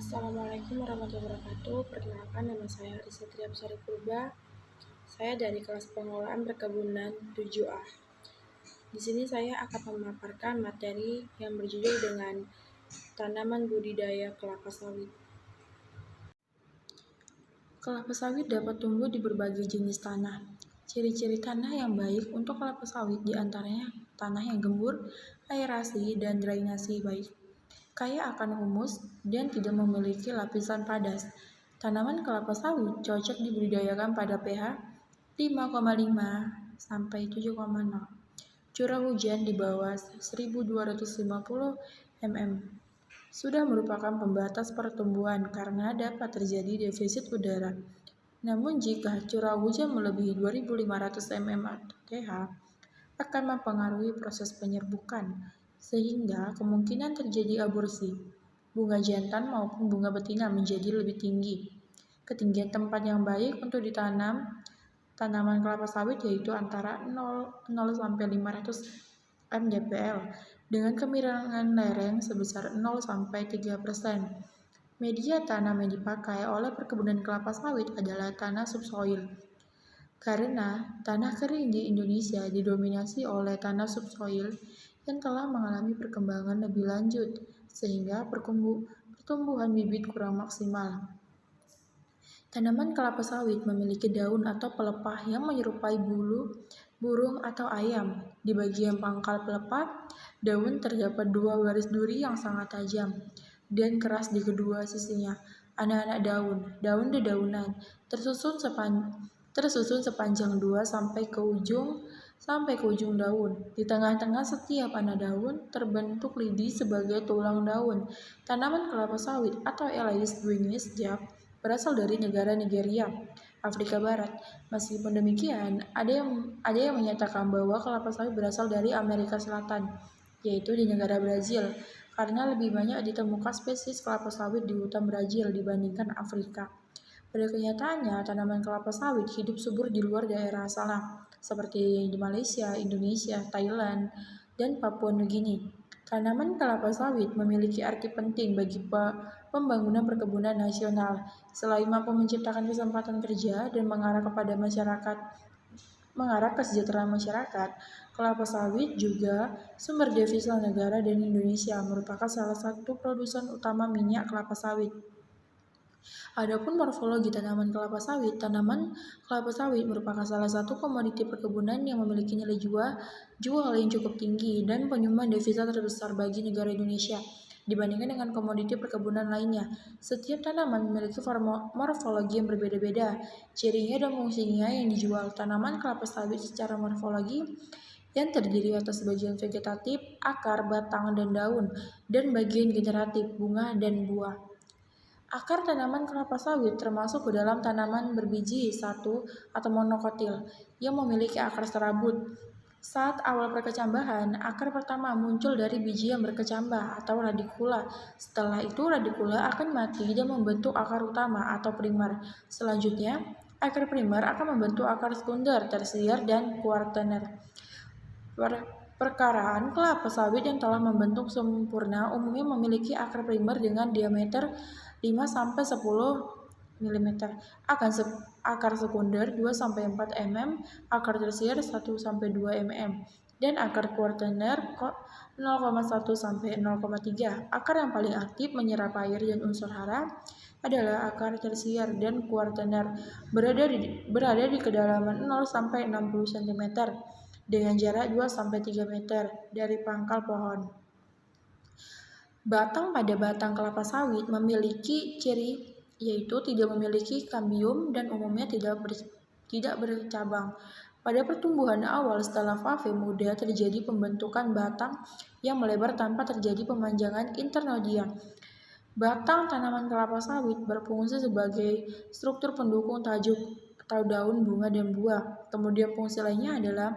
Assalamualaikum warahmatullahi wabarakatuh. Perkenalkan, nama saya Arisa Triapsari Purba. Saya dari kelas pengelolaan perkebunan 7A. Di sini saya akan memaparkan materi yang berjudul dengan tanaman budidaya kelapa sawit. Kelapa sawit dapat tumbuh di berbagai jenis tanah. Ciri-ciri tanah yang baik untuk kelapa sawit diantaranya tanah yang gembur, aerasi, dan drainasi baik, kaya akan humus, dan tidak memiliki lapisan padas. Tanaman kelapa sawit cocok dibudidayakan pada pH 5,5 sampai 7,0. Curah hujan di bawah 1250 mm. Sudah merupakan pembatas pertumbuhan karena dapat terjadi defisit udara. Namun jika curah hujan melebihi 2500 mm/TH akan mempengaruhi proses penyerbukan, sehingga kemungkinan terjadi aborsi bunga jantan maupun bunga betina menjadi lebih tinggi. Ketinggian tempat yang baik untuk ditanam tanaman kelapa sawit yaitu antara 0 sampai 500 mdpl dengan kemiringan lereng sebesar 0 sampai 3%. Media tanam yang dipakai oleh perkebunan kelapa sawit adalah tanah subsoil. Karena tanah kering di Indonesia didominasi oleh tanah subsoil yang telah mengalami perkembangan lebih lanjut, sehingga pertumbuhan bibit kurang maksimal. Tanaman kelapa sawit memiliki daun atau pelepah yang menyerupai bulu burung atau ayam. Di bagian pangkal pelepah, daun terdapat dua baris duri yang sangat tajam dan keras di kedua sisinya. Anak-anak daun dedaunan, tersusun sepanjang 2 sampai ke ujung daun. Di tengah-tengah setiap anak daun terbentuk lidi sebagai tulang daun. Tanaman kelapa sawit atau Elais guinness Jav berasal dari negara Nigeria, Afrika Barat. Meskipun demikian, ada yang menyatakan bahwa kelapa sawit berasal dari Amerika Selatan, yaitu di negara Brazil, karena lebih banyak ditemukan spesies kelapa sawit di hutan Brazil dibandingkan Afrika. Pada kenyataannya, tanaman kelapa sawit hidup subur di luar daerah asalnya, seperti di Malaysia, Indonesia, Thailand, dan Papua Nugini. Tanaman kelapa sawit memiliki arti penting bagi pembangunan perkebunan nasional. Selain mampu menciptakan kesempatan kerja dan mengarah kesejahteraan masyarakat, kelapa sawit juga sumber devisa negara dan Indonesia merupakan salah satu produsen utama minyak kelapa sawit. Adapun morfologi tanaman kelapa sawit merupakan salah satu komoditi perkebunan yang memiliki nilai jual yang cukup tinggi dan penyumbang devisa terbesar bagi negara Indonesia dibandingkan dengan komoditi perkebunan lainnya. Setiap tanaman memiliki morfologi yang berbeda-beda, cirinya dan fungsinya yang dijual. Tanaman kelapa sawit secara morfologi yang terdiri atas bagian vegetatif, akar, batang, dan daun, dan bagian generatif, bunga dan buah. Akar tanaman kelapa sawit termasuk ke dalam tanaman berbiji satu atau monokotil yang memiliki akar serabut. Saat awal perkecambahan, akar pertama muncul dari biji yang berkecambah atau radikula. Setelah itu radikula akan mati dan membentuk akar utama atau primer. Selanjutnya, akar primer akan membentuk akar sekunder, tersier, dan kuartener. Perkaraan kelapa sawit yang telah membentuk sempurna umumnya memiliki akar primer dengan diameter 5-10 mm, akar sekunder 2-4 mm, akar tersier 1-2 mm, dan akar kuartener 0,1-0,3. Akar yang paling aktif menyerap air dan unsur hara adalah akar tersier dan kuartener berada di kedalaman 0-60 cm dengan jarak 2-3 meter dari pangkal pohon. Batang pada batang kelapa sawit memiliki ciri yaitu tidak memiliki kambium dan umumnya tidak bercabang. Pada pertumbuhan awal setelah fase muda terjadi pembentukan batang yang melebar tanpa terjadi pemanjangan internodia. Batang tanaman kelapa sawit berfungsi sebagai struktur pendukung tajuk atau daun, bunga, dan buah. Kemudian fungsi lainnya adalah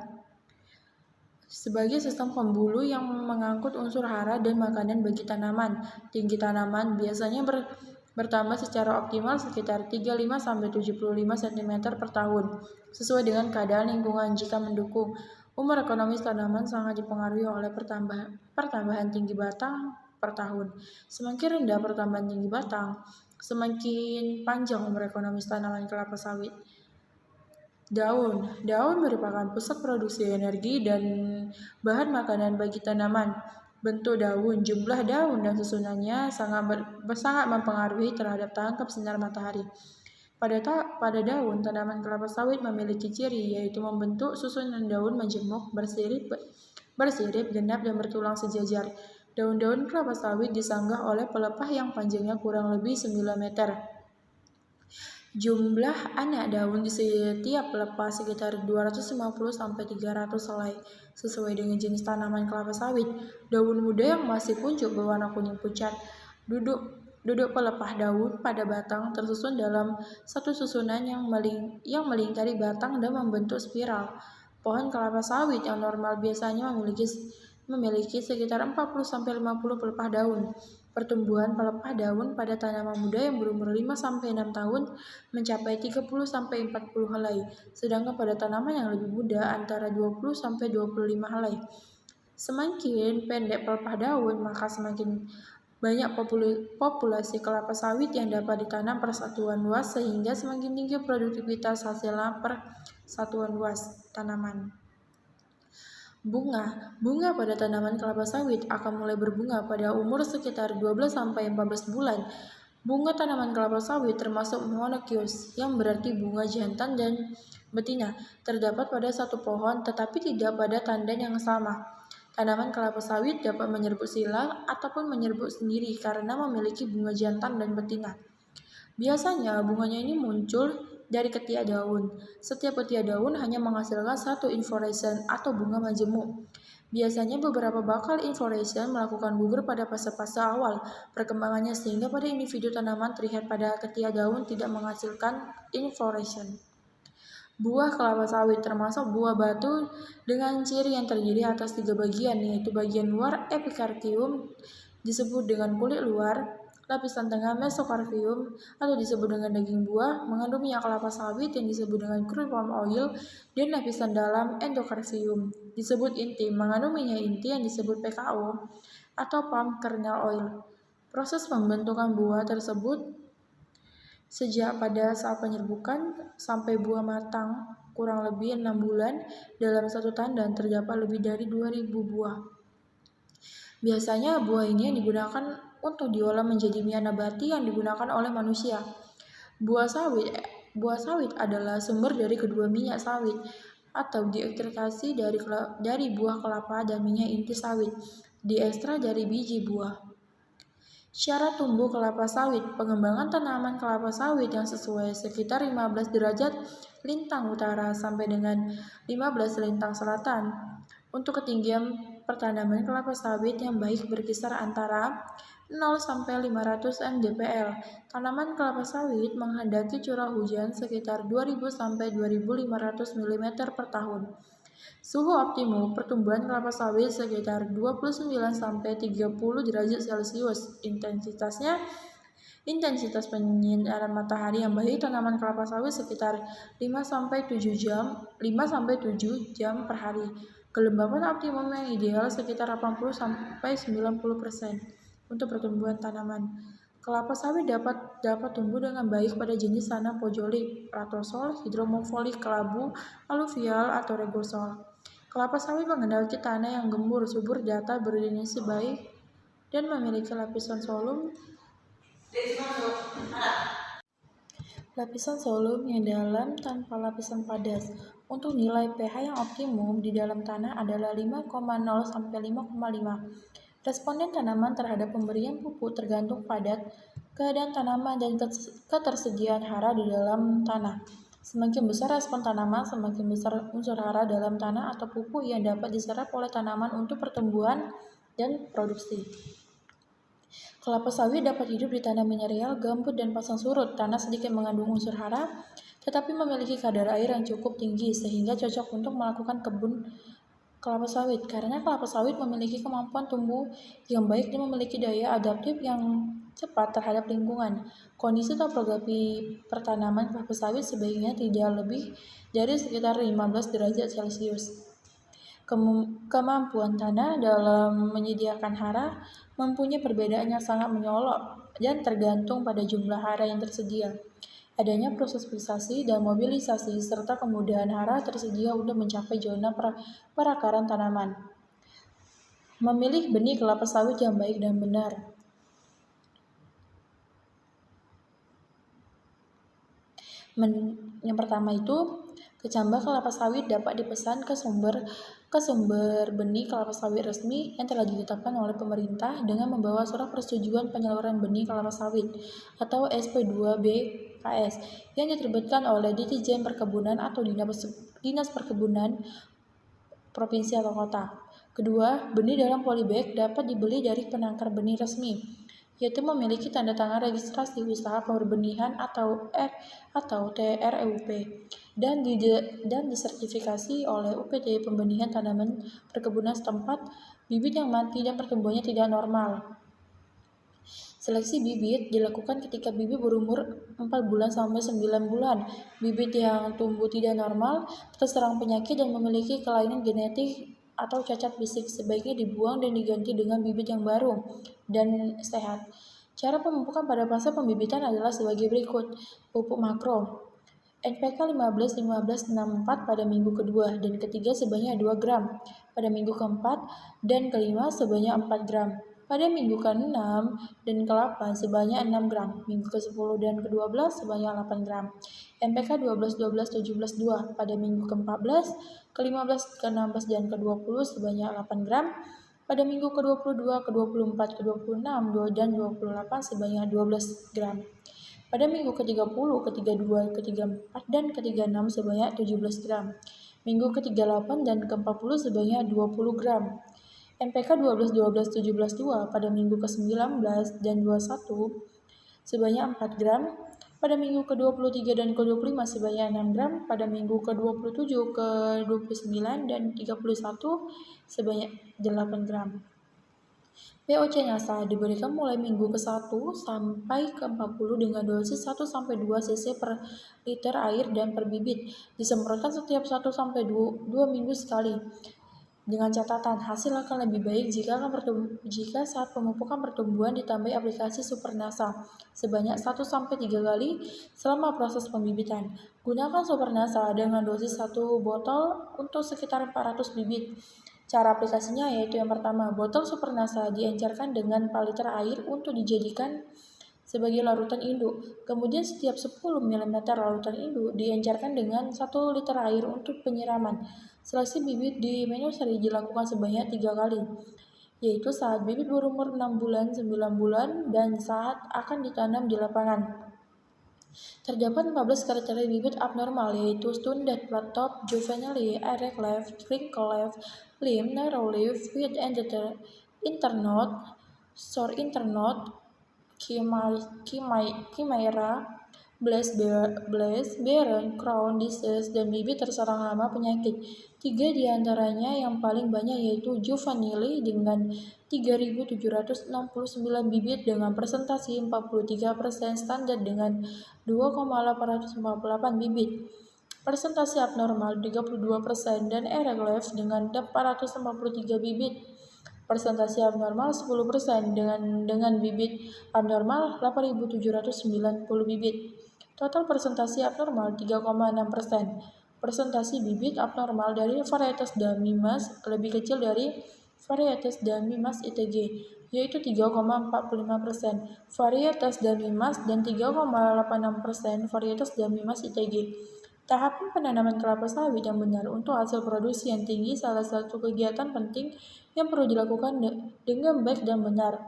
sebagai sistem pembuluh yang mengangkut unsur hara dan makanan bagi tanaman. Tinggi tanaman biasanya bertambah secara optimal sekitar 35-75 cm per tahun, sesuai dengan keadaan lingkungan. Jika mendukung, umur ekonomis tanaman sangat dipengaruhi oleh pertambahan tinggi batang per tahun. Semakin rendah pertambahan tinggi batang, semakin panjang umur ekonomis tanaman kelapa sawit. Daun merupakan pusat produksi energi dan bahan makanan bagi tanaman. Bentuk daun, jumlah daun, dan susunannya sangat mempengaruhi terhadap tangkap sinar matahari. Pada daun, tanaman kelapa sawit memiliki ciri, yaitu membentuk susunan daun majemuk, bersirip, genap, dan bertulang sejajar. Daun-daun kelapa sawit disanggah oleh pelepah yang panjangnya kurang lebih 9 meter. Jumlah anak daun di setiap pelepah sekitar 250-300 helai, sesuai dengan jenis tanaman kelapa sawit. Daun muda yang masih kuncup berwarna kuning pucat. Duduk pelepah daun pada batang tersusun dalam satu susunan yang melingkari batang dan membentuk spiral. Pohon kelapa sawit yang normal biasanya memiliki sekitar 40-50 pelepah daun. Pertumbuhan pelepah daun pada tanaman muda yang berumur 5-6 tahun mencapai 30-40 helai, sedangkan pada tanaman yang lebih muda antara 20-25 helai. Semakin pendek pelepah daun, maka semakin banyak populasi kelapa sawit yang dapat ditanam per satuan luas, sehingga semakin tinggi produktivitas hasilnya per satuan luas tanaman. Bunga pada tanaman kelapa sawit akan mulai berbunga pada umur sekitar 12-14 bulan. Bunga tanaman kelapa sawit termasuk monoecious, yang berarti bunga jantan dan betina, terdapat pada satu pohon tetapi tidak pada tandan yang sama. Tanaman kelapa sawit dapat menyerbuk silang ataupun menyerbuk sendiri karena memiliki bunga jantan dan betina. Biasanya bunganya ini muncul dari ketiak daun. Setiap ketiak daun hanya menghasilkan satu inflorescence atau bunga majemuk. Biasanya beberapa bakal inflorescence melakukan gugur pada fase-fase awal perkembangannya, sehingga pada individu tanaman terlihat pada ketiak daun tidak menghasilkan inflorescence. Buah kelapa sawit termasuk buah batu dengan ciri yang terdiri atas 3 bagian, yaitu bagian luar epikarpium disebut dengan kulit luar, lapisan tengah mesokarpium atau disebut dengan daging buah, mengandung minyak kelapa sawit yang disebut dengan crude palm oil, dan lapisan dalam endokarpium disebut inti, mengandung minyak inti yang disebut PKO atau palm kernel oil. Proses pembentukan buah tersebut sejak pada saat penyerbukan sampai buah matang kurang lebih 6 bulan. Dalam satu tandan terdapat lebih dari 2000 buah. Biasanya buah ini digunakan untuk diolah menjadi minyak nabati yang digunakan oleh manusia. Buah sawit adalah sumber dari kedua minyak sawit atau diekstraksi dari buah kelapa dan minyak inti sawit diekstrak dari biji buah. Syarat tumbuh kelapa sawit. Pengembangan tanaman kelapa sawit yang sesuai sekitar 15 derajat lintang utara sampai dengan 15 lintang selatan. Untuk ketinggian pertanaman kelapa sawit yang baik berkisar antara 0-500 mdpl. Tanaman kelapa sawit menghendaki curah hujan sekitar 2000-2500 mm per tahun. Suhu optimum pertumbuhan kelapa sawit sekitar 29-30 derajat Celcius. Intensitas penyinaran matahari yang baik tanaman kelapa sawit sekitar 5-7 jam per hari. Kelembapan optimum yang ideal sekitar 80-90% untuk pertumbuhan tanaman. Kelapa sawit dapat tumbuh dengan baik pada jenis tanah pojolik, latosol, hidromofolik, kelabu, aluvial, atau regosol. Kelapa sawit menghendaki tanah yang gembur, subur, datar, berdrainase baik, dan memiliki lapisan solum yang dalam tanpa lapisan padat. Untuk nilai pH yang optimum di dalam tanah adalah 5,0-5,5. Responden tanaman terhadap pemberian pupuk tergantung pada keadaan tanaman dan ketersediaan hara di dalam tanah. Semakin besar respon tanaman, semakin besar unsur hara dalam tanah atau pupuk yang dapat diserap oleh tanaman untuk pertumbuhan dan produksi. Kelapa sawit dapat hidup di tanah mineral, gambut, dan pasang surut. Tanah sedikit mengandung unsur hara, tetapi memiliki kadar air yang cukup tinggi sehingga cocok untuk melakukan kebun kelapa sawit. Karena kelapa sawit memiliki kemampuan tumbuh yang baik dan memiliki daya adaptif yang cepat terhadap lingkungan. Kondisi topografi pertanaman kelapa sawit sebaiknya tidak lebih dari sekitar 15 derajat Celcius. Kemampuan tanah dalam menyediakan hara mempunyai perbedaan yang sangat menyolok dan tergantung pada jumlah hara yang tersedia. Adanya proses pulsasi dan mobilisasi serta kemudahan hara tersedia untuk mencapai zona perakaran tanaman. Memilih benih kelapa sawit yang baik dan benar. Yang pertama itu, kecambah kelapa sawit dapat dipesan ke sumber benih kelapa sawit resmi yang telah ditetapkan oleh pemerintah dengan membawa surat persetujuan penyaluran benih kelapa sawit atau SP2BKS yang diterbitkan oleh Ditjen Perkebunan atau Dinas Perkebunan Provinsi atau Kota. Kedua, benih dalam polybag dapat dibeli dari penangkar benih resmi, yaitu memiliki tanda tangan registrasi usaha perbenihan atau TREUP dan disertifikasi oleh UPT pembenihan tanaman perkebunan setempat. Bibit yang mati dan pertumbuhannya tidak normal. Seleksi bibit dilakukan ketika bibit berumur 4 bulan sampai 9 bulan. Bibit yang tumbuh tidak normal, terserang penyakit dan memiliki kelainan genetik atau cacat fisik sebaiknya dibuang dan diganti dengan bibit yang baru dan sehat. Cara pemupukan pada fase pembibitan adalah sebagai berikut. Pupuk makro NPK 15-15-64 pada minggu kedua dan ketiga sebanyak 2 gram, pada minggu keempat dan kelima sebanyak 4 gram, pada minggu ke-6 dan ke-8 sebanyak 6 gram, minggu ke-10 dan ke-12 sebanyak 8 gram. NPK 12-12-17-2 pada minggu ke-14, ke-15, ke-16 dan ke-20 sebanyak 8 gram, pada minggu ke-22, ke-24, ke-26 dan 28 sebanyak 12 gram. Pada minggu ke-30, ke-32, ke-34 dan ke-36 sebanyak 17 gram. Minggu ke-38 dan ke-40 sebanyak 20 gram. NPK 12-12-17-2 pada minggu ke-19 dan 21 sebanyak 4 gram. Pada minggu ke-23 dan ke-25 sebanyak 6 gram, pada minggu ke-27, ke-29 dan 31 sebanyak 8 gram. POC NASA diberikan mulai minggu ke-1 sampai ke-40 dengan dosis 1-2 cc per liter air dan per bibit, disemprotkan setiap 1-2 minggu sekali. Dengan catatan, hasil akan lebih baik jika saat pemupukan pertumbuhan ditambahi aplikasi Super NASA sebanyak 1-3 kali selama proses pembibitan. Gunakan Super NASA dengan dosis 1 botol untuk sekitar 400 bibit. Cara aplikasinya yaitu yang pertama, botol Super NASA diencerkan dengan 4 liter air untuk dijadikan sebagai larutan induk. Kemudian setiap 10 mm larutan induk diencerkan dengan 1 liter air untuk penyiraman. Seleksi bibit di menursery dilakukan sebanyak 3 kali, yaitu saat bibit berumur 6 bulan, 9 bulan, dan saat akan ditanam di lapangan. Terdapat 14 kriteria bibit abnormal, yaitu stunted, flat top, juvenile, erect leaf, crinkle leaf, limb, narrow leaf, with internode, short internode, chimera, blast, barren, crown disease, dan bibit terserang hama penyakit. 3 diantaranya yang paling banyak yaitu juvenile dengan 3.769 bibit dengan presentasi 43%, standar dengan 2,848 bibit. Presentasi abnormal 32% dan erect leaf dengan 443 bibit. Persentase abnormal 10% dengan bibit abnormal 8.790 bibit. Total persentase abnormal 3,6%. Persentase bibit abnormal dari varietas Damimas lebih kecil dari varietas Damimas ITG, yaitu 3,45% varietas Damimas dan 3,86% varietas Damimas ITG. Tahapan penanaman kelapa sawit yang benar untuk hasil produksi yang tinggi salah satu kegiatan penting yang perlu dilakukan dengan baik dan benar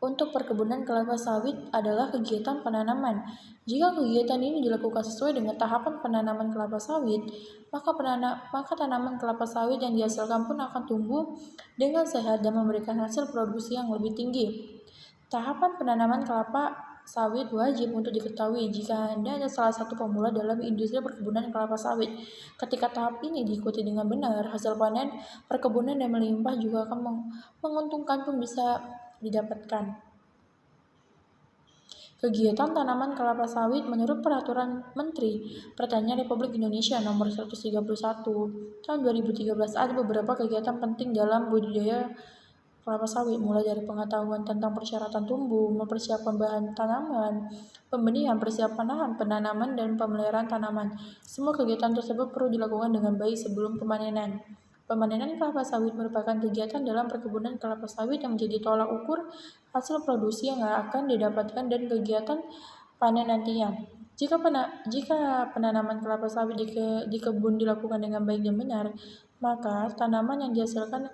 untuk perkebunan kelapa sawit adalah kegiatan penanaman. Jika kegiatan ini dilakukan sesuai dengan tahapan penanaman kelapa sawit, maka tanaman kelapa sawit yang dihasilkan pun akan tumbuh dengan sehat dan memberikan hasil produksi yang lebih tinggi. Tahapan penanaman kelapa sawit wajib untuk diketahui jika Anda adalah salah satu pemula dalam industri perkebunan kelapa sawit. Ketika tahap ini diikuti dengan benar, hasil panen perkebunan yang melimpah juga akan menguntungkan pun bisa didapatkan. Kegiatan tanaman kelapa sawit menurut Peraturan Menteri Pertanian Republik Indonesia Nomor 131 Tahun 2013 ada beberapa kegiatan penting dalam budidaya kelapa sawit, mulai dari pengetahuan tentang persyaratan tumbuh, mempersiapkan bahan tanaman, pembenihan, persiapan lahan, penanaman, dan pemeliharaan tanaman. Semua kegiatan tersebut perlu dilakukan dengan baik sebelum pemanenan. Pemanenan kelapa sawit merupakan kegiatan dalam perkebunan kelapa sawit yang menjadi tolak ukur hasil produksi yang akan didapatkan dan kegiatan panen nantinya. Jika penanaman kelapa sawit di kebun dilakukan dengan baik dan benar, maka tanaman yang dihasilkan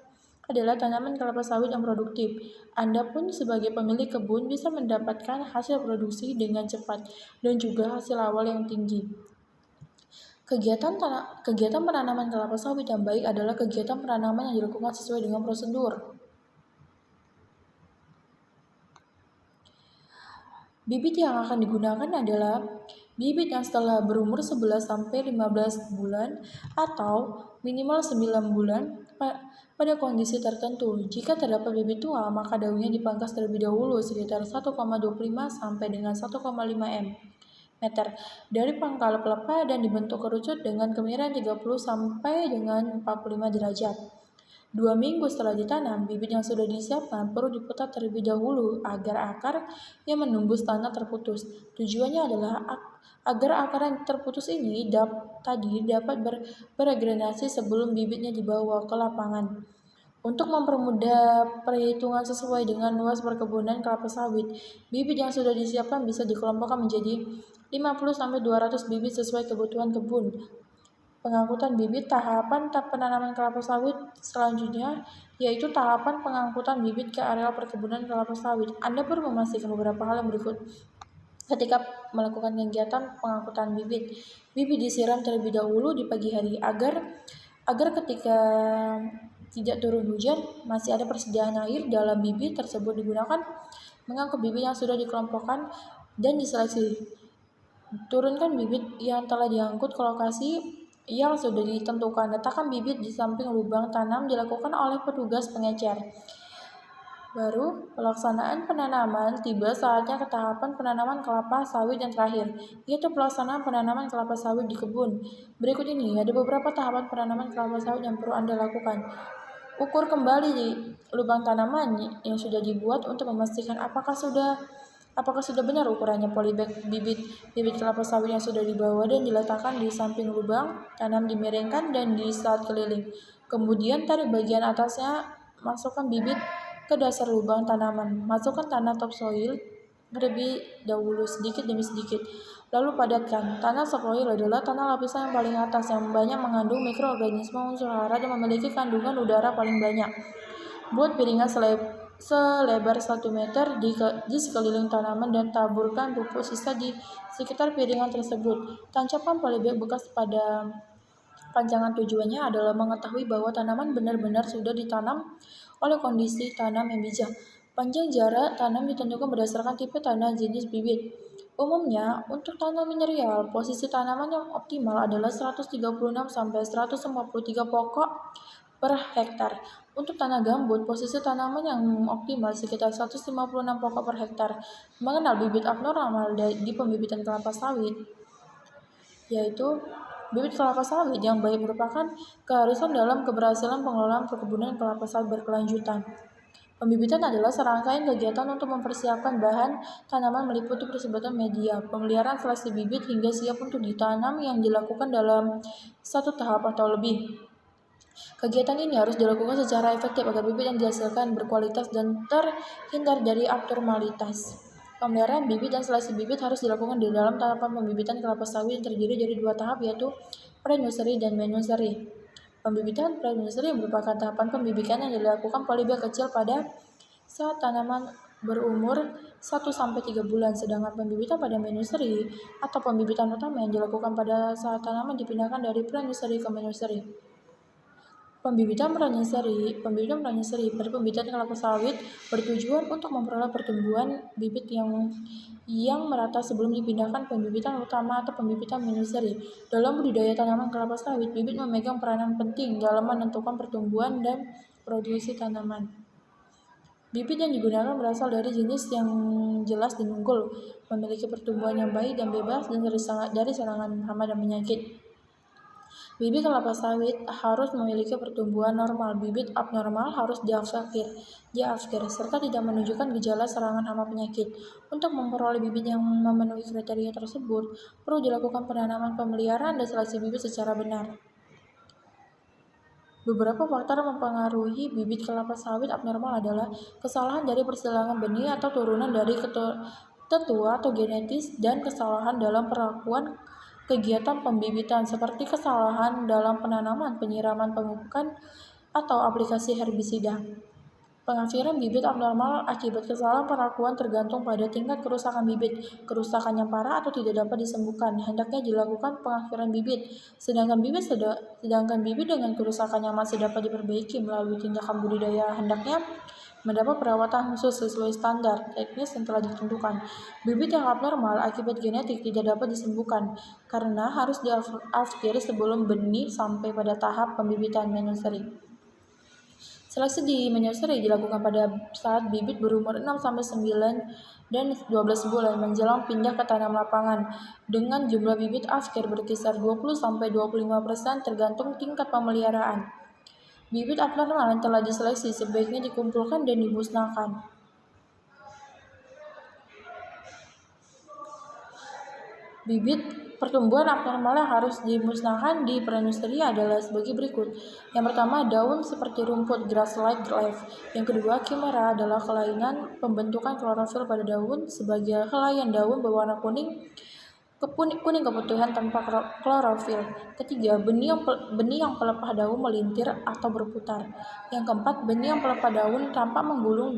adalah tanaman kelapa sawit yang produktif. Anda pun sebagai pemilik kebun bisa mendapatkan hasil produksi dengan cepat dan juga hasil awal yang tinggi. Kegiatan penanaman kelapa sawit yang baik adalah kegiatan penanaman yang dilakukan sesuai dengan prosedur. Bibit yang akan digunakan adalah bibit yang setelah berumur 11-15 bulan atau minimal 9 bulan pada kondisi tertentu. Jika terdapat bibit tua, maka daunnya dipangkas terlebih dahulu sekitar 1,25 sampai dengan 1,5 meter dari pangkal pelepah dan dibentuk kerucut dengan kemiringan 30 sampai dengan 45 derajat. 2 minggu setelah ditanam, bibit yang sudah disiapkan perlu diputar terlebih dahulu agar akar yang menembus tanah terputus. Tujuannya adalah agar akar yang terputus ini dapat beregenerasi sebelum bibitnya dibawa ke lapangan. Untuk mempermudah perhitungan sesuai dengan luas perkebunan kelapa sawit, bibit yang sudah disiapkan bisa dikelompokkan menjadi 50-200 bibit sesuai kebutuhan kebun. Pengangkutan bibit. Tahapan penanaman kelapa sawit selanjutnya yaitu tahapan pengangkutan bibit ke areal perkebunan kelapa sawit. Anda perlu memastikan beberapa hal yang berikut ketika melakukan kegiatan pengangkutan bibit. Bibit disiram terlebih dahulu di pagi hari agar ketika tidak turun hujan, masih ada persediaan air dalam bibit tersebut. Digunakan mengangkut bibit yang sudah dikelompokkan dan diseleksi. Turunkan bibit yang telah diangkut ke lokasi yang sudah ditentukan. Letakkan bibit di samping lubang tanam dilakukan oleh petugas pengecer. Baru, pelaksanaan penanaman. Tiba saatnya ke tahapan penanaman kelapa sawit yang terakhir, yaitu pelaksanaan penanaman kelapa sawit di kebun. Berikut ini ada beberapa tahapan penanaman kelapa sawit yang perlu Anda lakukan. Ukur kembali di lubang tanaman yang sudah dibuat untuk memastikan apakah sudah benar ukurannya. Polybag bibit kelapa sawit yang sudah dibawa dan diletakkan di samping lubang tanam dimiringkan dan di saat keliling. Kemudian tarik bagian atasnya, masukkan bibit ke dasar lubang tanaman. Masukkan tanah topsoil terlebih dahulu sedikit demi sedikit. Lalu padatkan. Tanah topsoil adalah tanah lapisan yang paling atas yang banyak mengandung mikroorganisme, unsur hara dan memiliki kandungan udara paling banyak. Buat piringan selebar 1 meter di sekeliling tanaman dan taburkan pupuk sisa di sekitar piringan tersebut. Tancapkan polybag bekas pada panjangan. Tujuannya adalah mengetahui bahwa tanaman benar-benar sudah ditanam oleh kondisi tanam yang bijak. Panjang jarak tanam ditentukan berdasarkan tipe tanah jenis bibit. Umumnya, untuk tanam mineral, posisi tanaman yang optimal adalah 136-143 pokok per hektar. Untuk tanah gambut, posisi tanaman yang optimal sekitar 156 pokok per hektar. Mengenal bibit abnormal di pembibitan kelapa sawit, yaitu bibit kelapa sawit yang baik merupakan keharusan dalam keberhasilan pengelolaan perkebunan kelapa sawit berkelanjutan. Pembibitan adalah serangkaian kegiatan untuk mempersiapkan bahan tanaman meliputi persiapan media, pemeliharaan seleksi bibit hingga siap untuk ditanam yang dilakukan dalam satu tahap atau lebih. Kegiatan ini harus dilakukan secara efektif agar bibit yang dihasilkan berkualitas dan terhindar dari abnormalitas. Pemeliharaan bibit dan seleksi bibit harus dilakukan di dalam tahapan pembibitan kelapa sawit yang terdiri dari 2 tahap, yaitu pre-nursery dan main-nursery. Pembibitan pre-nursery merupakan tahapan pembibitan yang dilakukan polybag kecil pada saat tanaman berumur 1-3 bulan, sedangkan pembibitan pada main-nursery atau pembibitan utama yang dilakukan pada saat tanaman dipindahkan dari pre-nursery ke main-nursery. Pembibitan pre-nursery pada pembibitan kelapa sawit bertujuan untuk memperoleh pertumbuhan bibit yang merata sebelum dipindahkan pembibitan utama atau pembibitan main-nursery. Dalam budidaya tanaman kelapa sawit, bibit memegang peranan penting dalam menentukan pertumbuhan dan produksi tanaman. Bibit yang digunakan berasal dari jenis yang jelas dan unggul, memiliki pertumbuhan yang baik dan bebas dari serangan hama dan penyakit. Bibit kelapa sawit harus memiliki pertumbuhan normal. Bibit abnormal harus diafkir, serta tidak menunjukkan gejala serangan hama penyakit. Untuk memperoleh bibit yang memenuhi kriteria tersebut, perlu dilakukan penanaman pemeliharaan dan seleksi bibit secara benar. Beberapa faktor mempengaruhi bibit kelapa sawit abnormal adalah kesalahan dari persilangan benih atau turunan dari tetua atau genetis, dan kesalahan dalam perlakuan kegiatan pembibitan seperti kesalahan dalam penanaman, penyiraman pemupukan, atau aplikasi herbisida. Pengakhiran bibit abnormal akibat kesalahan perlakuan tergantung pada tingkat kerusakan bibit. Kerusakan yang parah atau tidak dapat disembuhkan hendaknya dilakukan pengakhiran bibit. Sedangkan bibit dengan kerusakan yang masih dapat diperbaiki melalui tindakan budidaya hendaknya mendapat perawatan khusus sesuai standar teknis yang telah ditentukan. Bibit yang abnormal akibat genetik tidak dapat disembuhkan karena harus diakhiri sebelum benih sampai pada tahap pembibitan nursery. Seleksi di nursery dilakukan pada saat bibit berumur 6-9 dan 12 bulan menjelang pindah ke tanam lapangan, dengan jumlah bibit afkir berkisar 20-25% tergantung tingkat pemeliharaan. Bibit abnormal yang telah diseleksi sebaiknya dikumpulkan dan dimusnahkan. Bibit pertumbuhan abnormal yang harus dimusnahkan di pre-nursery adalah sebagai berikut. Yang pertama, daun seperti rumput grass-like leaf. Yang kedua, kimera adalah kelainan pembentukan klorofil pada daun sebagai helaian daun berwarna kuning keputihan tanpa klorofil. Ketiga, benih yang pelepah daun melintir atau berputar. Yang keempat, benih yang pelepah daun tampak menggulung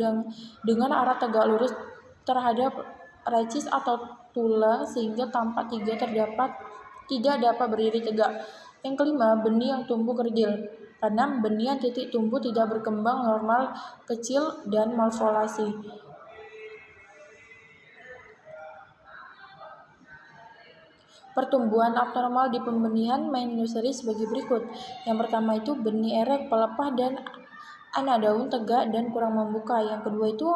dengan arah tegak lurus terhadap racis atau tulang sehingga tampak tidak dapat berdiri tegak. Yang kelima, benih yang tumbuh kerdil. Keenam, benih yang titik tumbuh tidak berkembang normal, kecil, dan malvolasi. Pertumbuhan abnormal di pembenihan main nursery sebagai berikut. Yang pertama itu benih erek, pelepah, dan anak daun tegak dan kurang membuka. Yang kedua itu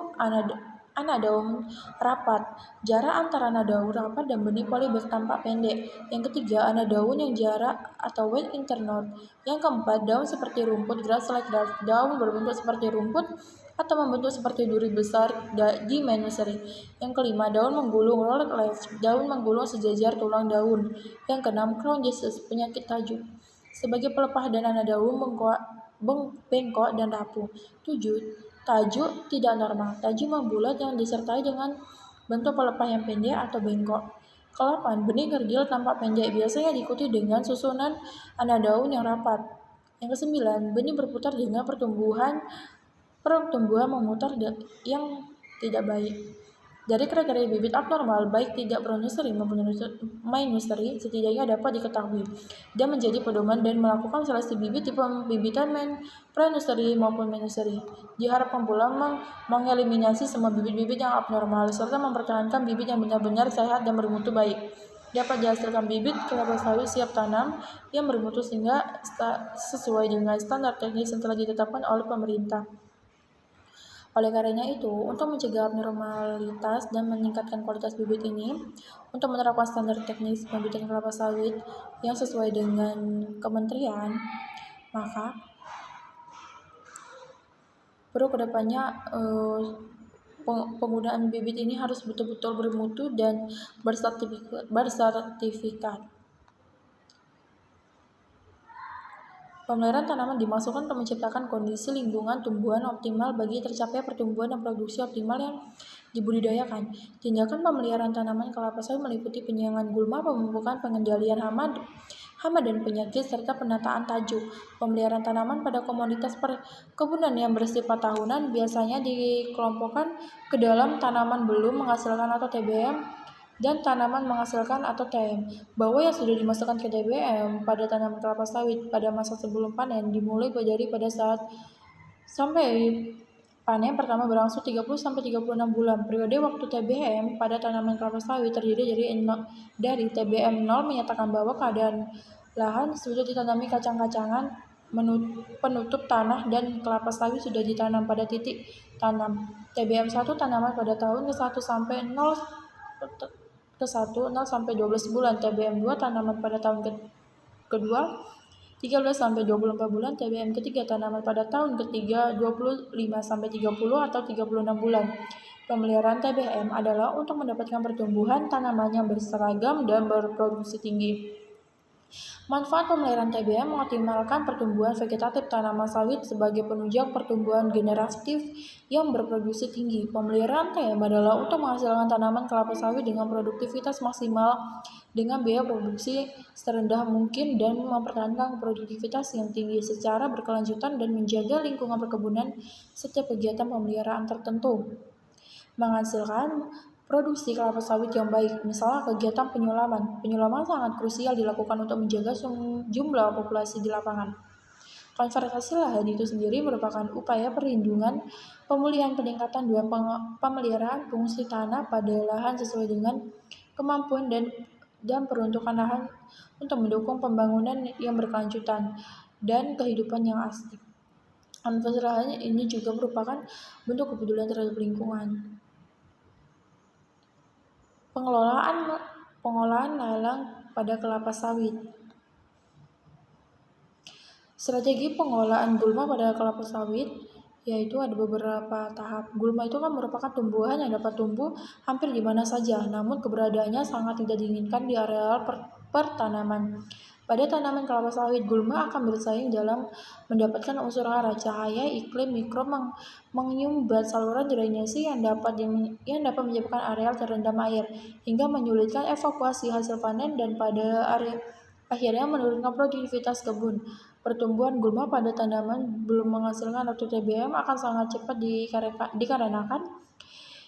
anak daun rapat. Jarak antara anak daun rapat dan benih polybag tampak pendek. Yang ketiga, anak daun yang jarak atau weight internode. Yang keempat, daun seperti rumput grass-like daun berbentuk seperti rumput atau membentuk seperti duri besar di main nursery. Yang kelima, daun menggulung rolled leaf. Daun menggulung sejajar tulang daun. Yang keenam, crown disease, penyakit tajuk. Sebagai pelepah dan anak daun bengkok dan rapuh. 7. Tajuk tidak normal. Tajuk membulat yang disertai dengan bentuk pelepah yang pendek atau bengkok. Ke-8, benih kerdil tampak pendek, biasanya diikuti dengan susunan anak daun yang rapat. Yang ke-9, benih berputar dengan pertumbuhan memutar yang tidak baik. Dari kriteria bibit abnormal, baik tidak pro-nursery maupun main nursery, setidaknya dapat diketahui dan menjadi pedoman dan melakukan seleksi bibit di pembibitan main pre-nursery maupun main nursery. Diharapkan pula mengeliminasi semua bibit-bibit yang abnormal, serta mempertahankan bibit yang benar-benar sehat dan bermutu baik. Dapat dihasilkan bibit kelapa sawit siap tanam yang bermutu sehingga sesuai dengan standar teknis yang telah ditetapkan oleh pemerintah. Oleh karenanya itu, untuk mencegah abnormalitas dan meningkatkan kualitas bibit ini, untuk menerapkan standar teknis pembibitan kelapa sawit yang sesuai dengan kementerian, maka perlu kedepannya penggunaan bibit ini harus betul-betul bermutu dan bersertifikat. Pemeliharaan tanaman dimaksudkan untuk menciptakan kondisi lingkungan tumbuhan optimal bagi tercapai pertumbuhan dan produksi optimal yang dibudidayakan. Tindakan pemeliharaan tanaman kelapa sawit meliputi penyiangan gulma, pemupukan, pengendalian hama dan penyakit, serta penataan tajuk. Pemeliharaan tanaman pada komoditas perkebunan yang bersifat tahunan biasanya dikelompokkan ke dalam tanaman belum menghasilkan atau TBM dan tanaman menghasilkan atau TM. Bahwa yang sudah dimasukkan ke TBM pada tanaman kelapa sawit pada masa sebelum panen dimulai dari pada saat sampai panen pertama berlangsung 30-36 bulan. Periode waktu TBM pada tanaman kelapa sawit terdiri dari TBM 0 menyatakan bahwa keadaan lahan sudah ditanami kacang-kacangan penutup tanah dan kelapa sawit sudah ditanam pada titik tanam. TBM1 tanaman pada tahun ke-1 sampai 0 ke-1 0 sampai 12 bulan. TBM2 tanaman pada tahun kedua 13 sampai 24 bulan. TBM ketiga tanaman pada tahun ketiga 25 sampai 30 atau 36 bulan. Pemeliharaan TBM adalah untuk mendapatkan pertumbuhan tanaman yang berseragam dan berproduksi tinggi. Manfaat pemeliharaan TBM mengoptimalkan pertumbuhan vegetatif tanaman sawit sebagai penunjang pertumbuhan generatif yang berproduksi tinggi. Pemeliharaan TBM adalah untuk menghasilkan tanaman kelapa sawit dengan produktivitas maksimal dengan biaya produksi serendah mungkin dan mempertahankan produktivitas yang tinggi secara berkelanjutan dan menjaga lingkungan perkebunan setiap kegiatan pemeliharaan tertentu. Menghasilkan produksi kelapa sawit yang baik, misalnya kegiatan penyulaman. Penyulaman sangat krusial dilakukan untuk menjaga jumlah populasi di lapangan. Konservasi lahan itu sendiri merupakan upaya perlindungan, pemulihan, peningkatan dan pemeliharaan fungsi tanah pada lahan sesuai dengan kemampuan dan peruntukan lahan untuk mendukung pembangunan yang berkelanjutan dan kehidupan yang asli. Konservasi lahan ini juga merupakan bentuk kepedulian terhadap lingkungan. Pengolahan lalang pada kelapa sawit. Strategi pengolahan gulma pada kelapa sawit yaitu ada beberapa tahap. Gulma itu kan merupakan tumbuhan yang dapat tumbuh hampir di mana saja, namun keberadaannya sangat tidak diinginkan di areal pertanaman. Pada tanaman kelapa sawit, gulma akan bersaing dalam mendapatkan unsur hara, cahaya, iklim, mikrob, menyumbat saluran drainase yang dapat menyebabkan areal terendam air, hingga menyulitkan evakuasi hasil panen dan pada akhirnya menurunkan produktivitas kebun. Pertumbuhan gulma pada tanaman belum menghasilkan atau TBM akan sangat cepat dikarenakan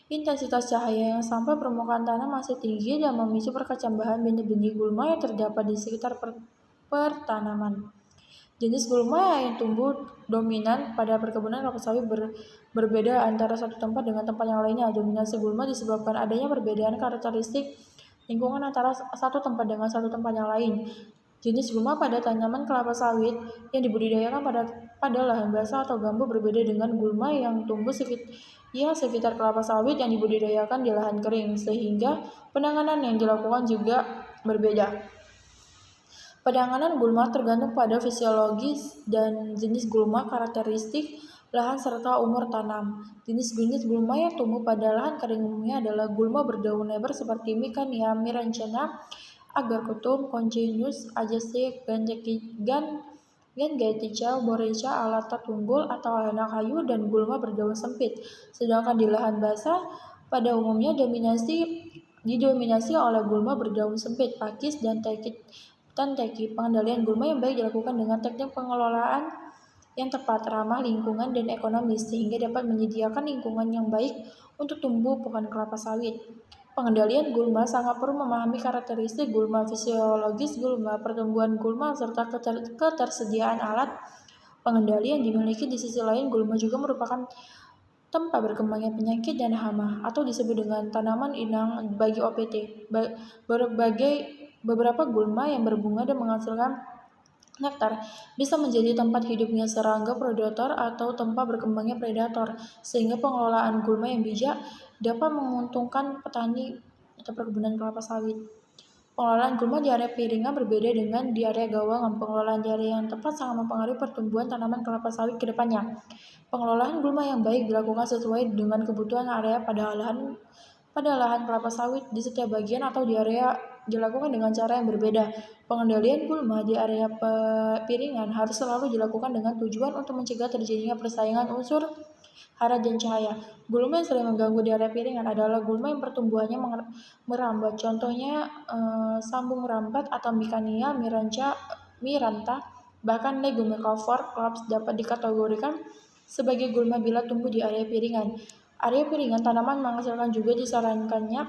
intensitas cahaya yang sampai permukaan tanah masih tinggi dan memicu perkecambahan benih-benih gulma yang terdapat di sekitar pertanaman. Jenis gulma yang tumbuh dominan pada perkebunan kelapa sawit berbeda antara satu tempat dengan tempat yang lainnya. Dominasi gulma disebabkan adanya perbedaan karakteristik lingkungan antara satu tempat dengan satu tempat yang lain. Jenis gulma pada tanaman kelapa sawit yang dibudidayakan pada lahan basah atau gambut berbeda dengan gulma yang tumbuh sekitar kelapa sawit yang dibudidayakan di lahan kering, sehingga penanganan yang dilakukan juga berbeda. Penanganan gulma tergantung pada fisiologis dan jenis gulma, karakteristik lahan serta umur tanam. Jenis gulma yang tumbuh pada lahan kering umumnya adalah gulma berdaun lebar seperti Micania mirancana, Agar Kutum, Congenus, Ajaceae, Gangetica, Borecia, Alata tunggul atau anak kayu, dan gulma berdaun sempit. Sedangkan di lahan basah pada umumnya didominasi oleh gulma berdaun sempit, pakis, dan teki. Pengendalian gulma yang baik dilakukan dengan teknik pengelolaan yang tepat, ramah lingkungan dan ekonomis, sehingga dapat menyediakan lingkungan yang baik untuk tumbuh pohon kelapa sawit. Pengendalian gulma sangat perlu memahami karakteristik gulma, fisiologis gulma, pertumbuhan gulma, serta ketersediaan alat pengendali yang dimiliki. Di sisi lain, gulma juga merupakan tempat berkembangnya penyakit dan hama, atau disebut dengan tanaman inang bagi OPT. Beberapa gulma yang berbunga dan menghasilkan nektar bisa menjadi tempat hidupnya serangga predator atau tempat berkembangnya predator, sehingga pengelolaan gulma yang bijak dapat menguntungkan petani atau perkebunan kelapa sawit. Pengelolaan gulma di area piringan berbeda dengan di area gawangan. Pengelolaan di area yang tepat sangat mempengaruhi pertumbuhan tanaman kelapa sawit ke depannya. Pengelolaan gulma yang baik dilakukan sesuai dengan kebutuhan area pada lahan kelapa sawit di setiap bagian atau di area dilakukan dengan cara yang berbeda. Pengendalian gulma di area piringan harus selalu dilakukan dengan tujuan untuk mencegah terjadinya persaingan unsur hara dan cahaya. Gulma yang sering mengganggu di area piringan adalah gulma yang pertumbuhannya merambat. Contohnya sambung rambat atau Micania miranta, bahkan Legumicovora clubs dapat dikategorikan sebagai gulma bila tumbuh di area piringan. Area piringan tanaman menghasilkan juga disarankannya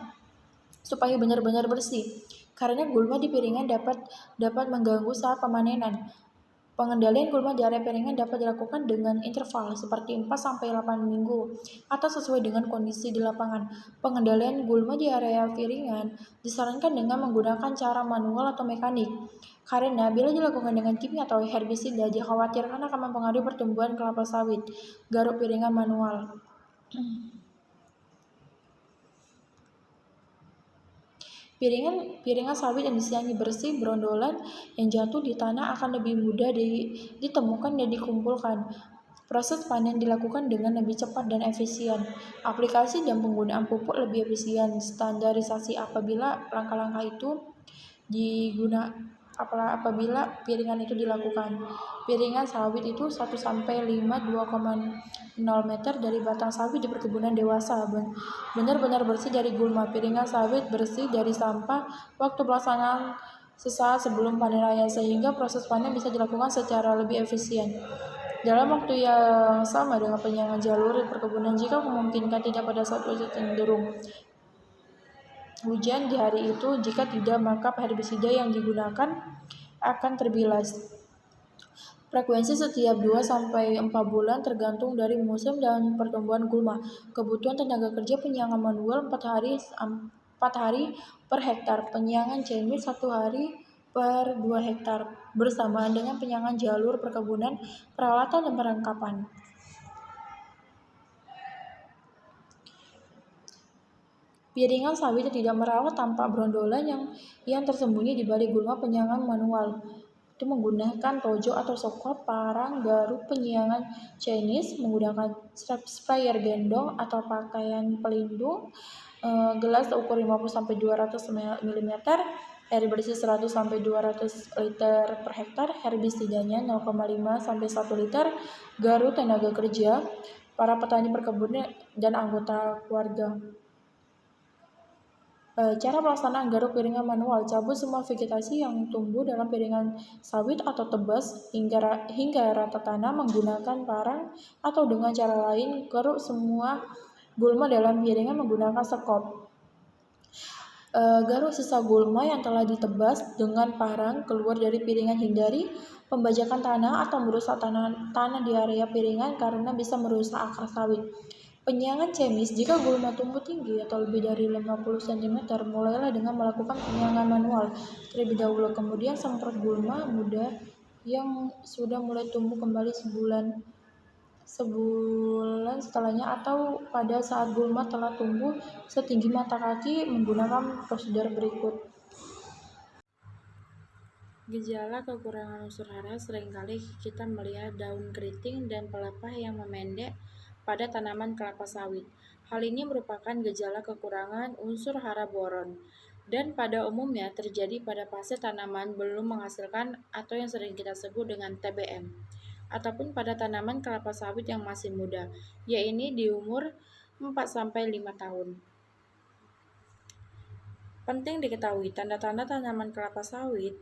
supaya benar-benar bersih, karena gulma di piringan dapat mengganggu saat pemanenan. Pengendalian gulma di area piringan dapat dilakukan dengan interval seperti 4-8 minggu atau sesuai dengan kondisi di lapangan. Pengendalian gulma di area piringan disarankan dengan menggunakan cara manual atau mekanik. Karena bila dilakukan dengan kimia atau herbisida, dikhawatirkan akan mempengaruhi pertumbuhan kelapa sawit. Garuk piringan manual. Piringan sawit yang disiangi bersih brondolan yang jatuh di tanah akan lebih mudah ditemukan dan dikumpulkan. Proses panen dilakukan dengan lebih cepat dan efisien. Aplikasi dan penggunaan pupuk lebih efisien. Standarisasi apabila langkah-langkah itu apabila piringan itu dilakukan. Piringan sawit itu 1-5 2,0 meter dari batang sawit di perkebunan dewasa. Benar-benar bersih dari gulma. Piringan sawit bersih dari sampah. Waktu pelaksanaan sesaat sebelum panen raya sehingga proses panen bisa dilakukan secara lebih efisien. Dalam waktu yang sama dengan penyiangan jalur perkebunan, jika memungkinkan tidak pada saat proses cenderung hujan di hari itu, jika tidak maka herbisida yang digunakan akan terbilas. Frekuensi setiap 2-4 bulan tergantung dari musim dan pertumbuhan gulma. Kebutuhan tenaga kerja penyiangan manual 4 hari per hektar, penyiangan chemik 1 hari per 2 hektar, bersamaan dengan penyiangan jalur perkebunan, peralatan dan perlengkapan. Piringan sawit yang tidak merawat tampak brondolan yang tersembunyi di balik gulma penyiangan manual. Itu menggunakan tojo atau sokop, parang, garuk penyiangan Chinese, menggunakan sprayer gendong atau pakaian pelindung, gelas ukur 50-200 mm, air bersih 100-200 liter per hektar, herbisidanya 0,5-1 liter, garuk tenaga kerja, para petani perkebunan dan anggota keluarga. Cara pelaksanaan garuk piringan manual: cabut semua vegetasi yang tumbuh dalam piringan sawit atau tebas hingga rata tanah menggunakan parang, atau dengan cara lain, garuk semua gulma dalam piringan menggunakan sekop. Garuk sisa gulma yang telah ditebas dengan parang keluar dari piringan. Hindari pembajakan tanah atau merusak tanah di area piringan karena bisa merusak akar sawit. Penyiangan chemis: jika gulma tumbuh tinggi atau lebih dari 50 cm, mulailah dengan melakukan penyiangan manual terlebih dahulu, kemudian semprot gulma muda yang sudah mulai tumbuh kembali sebulan setelahnya, atau pada saat gulma telah tumbuh setinggi mata kaki menggunakan prosedur berikut. Gejala kekurangan unsur hara: seringkali kita melihat daun keriting dan pelepah yang memendek pada tanaman kelapa sawit. Hal ini merupakan gejala kekurangan unsur hara boron dan pada umumnya terjadi pada fase tanaman belum menghasilkan atau yang sering kita sebut dengan TBM, ataupun pada tanaman kelapa sawit yang masih muda, yaitu di umur 4-5 tahun. Penting diketahui, tanda-tanda tanaman kelapa sawit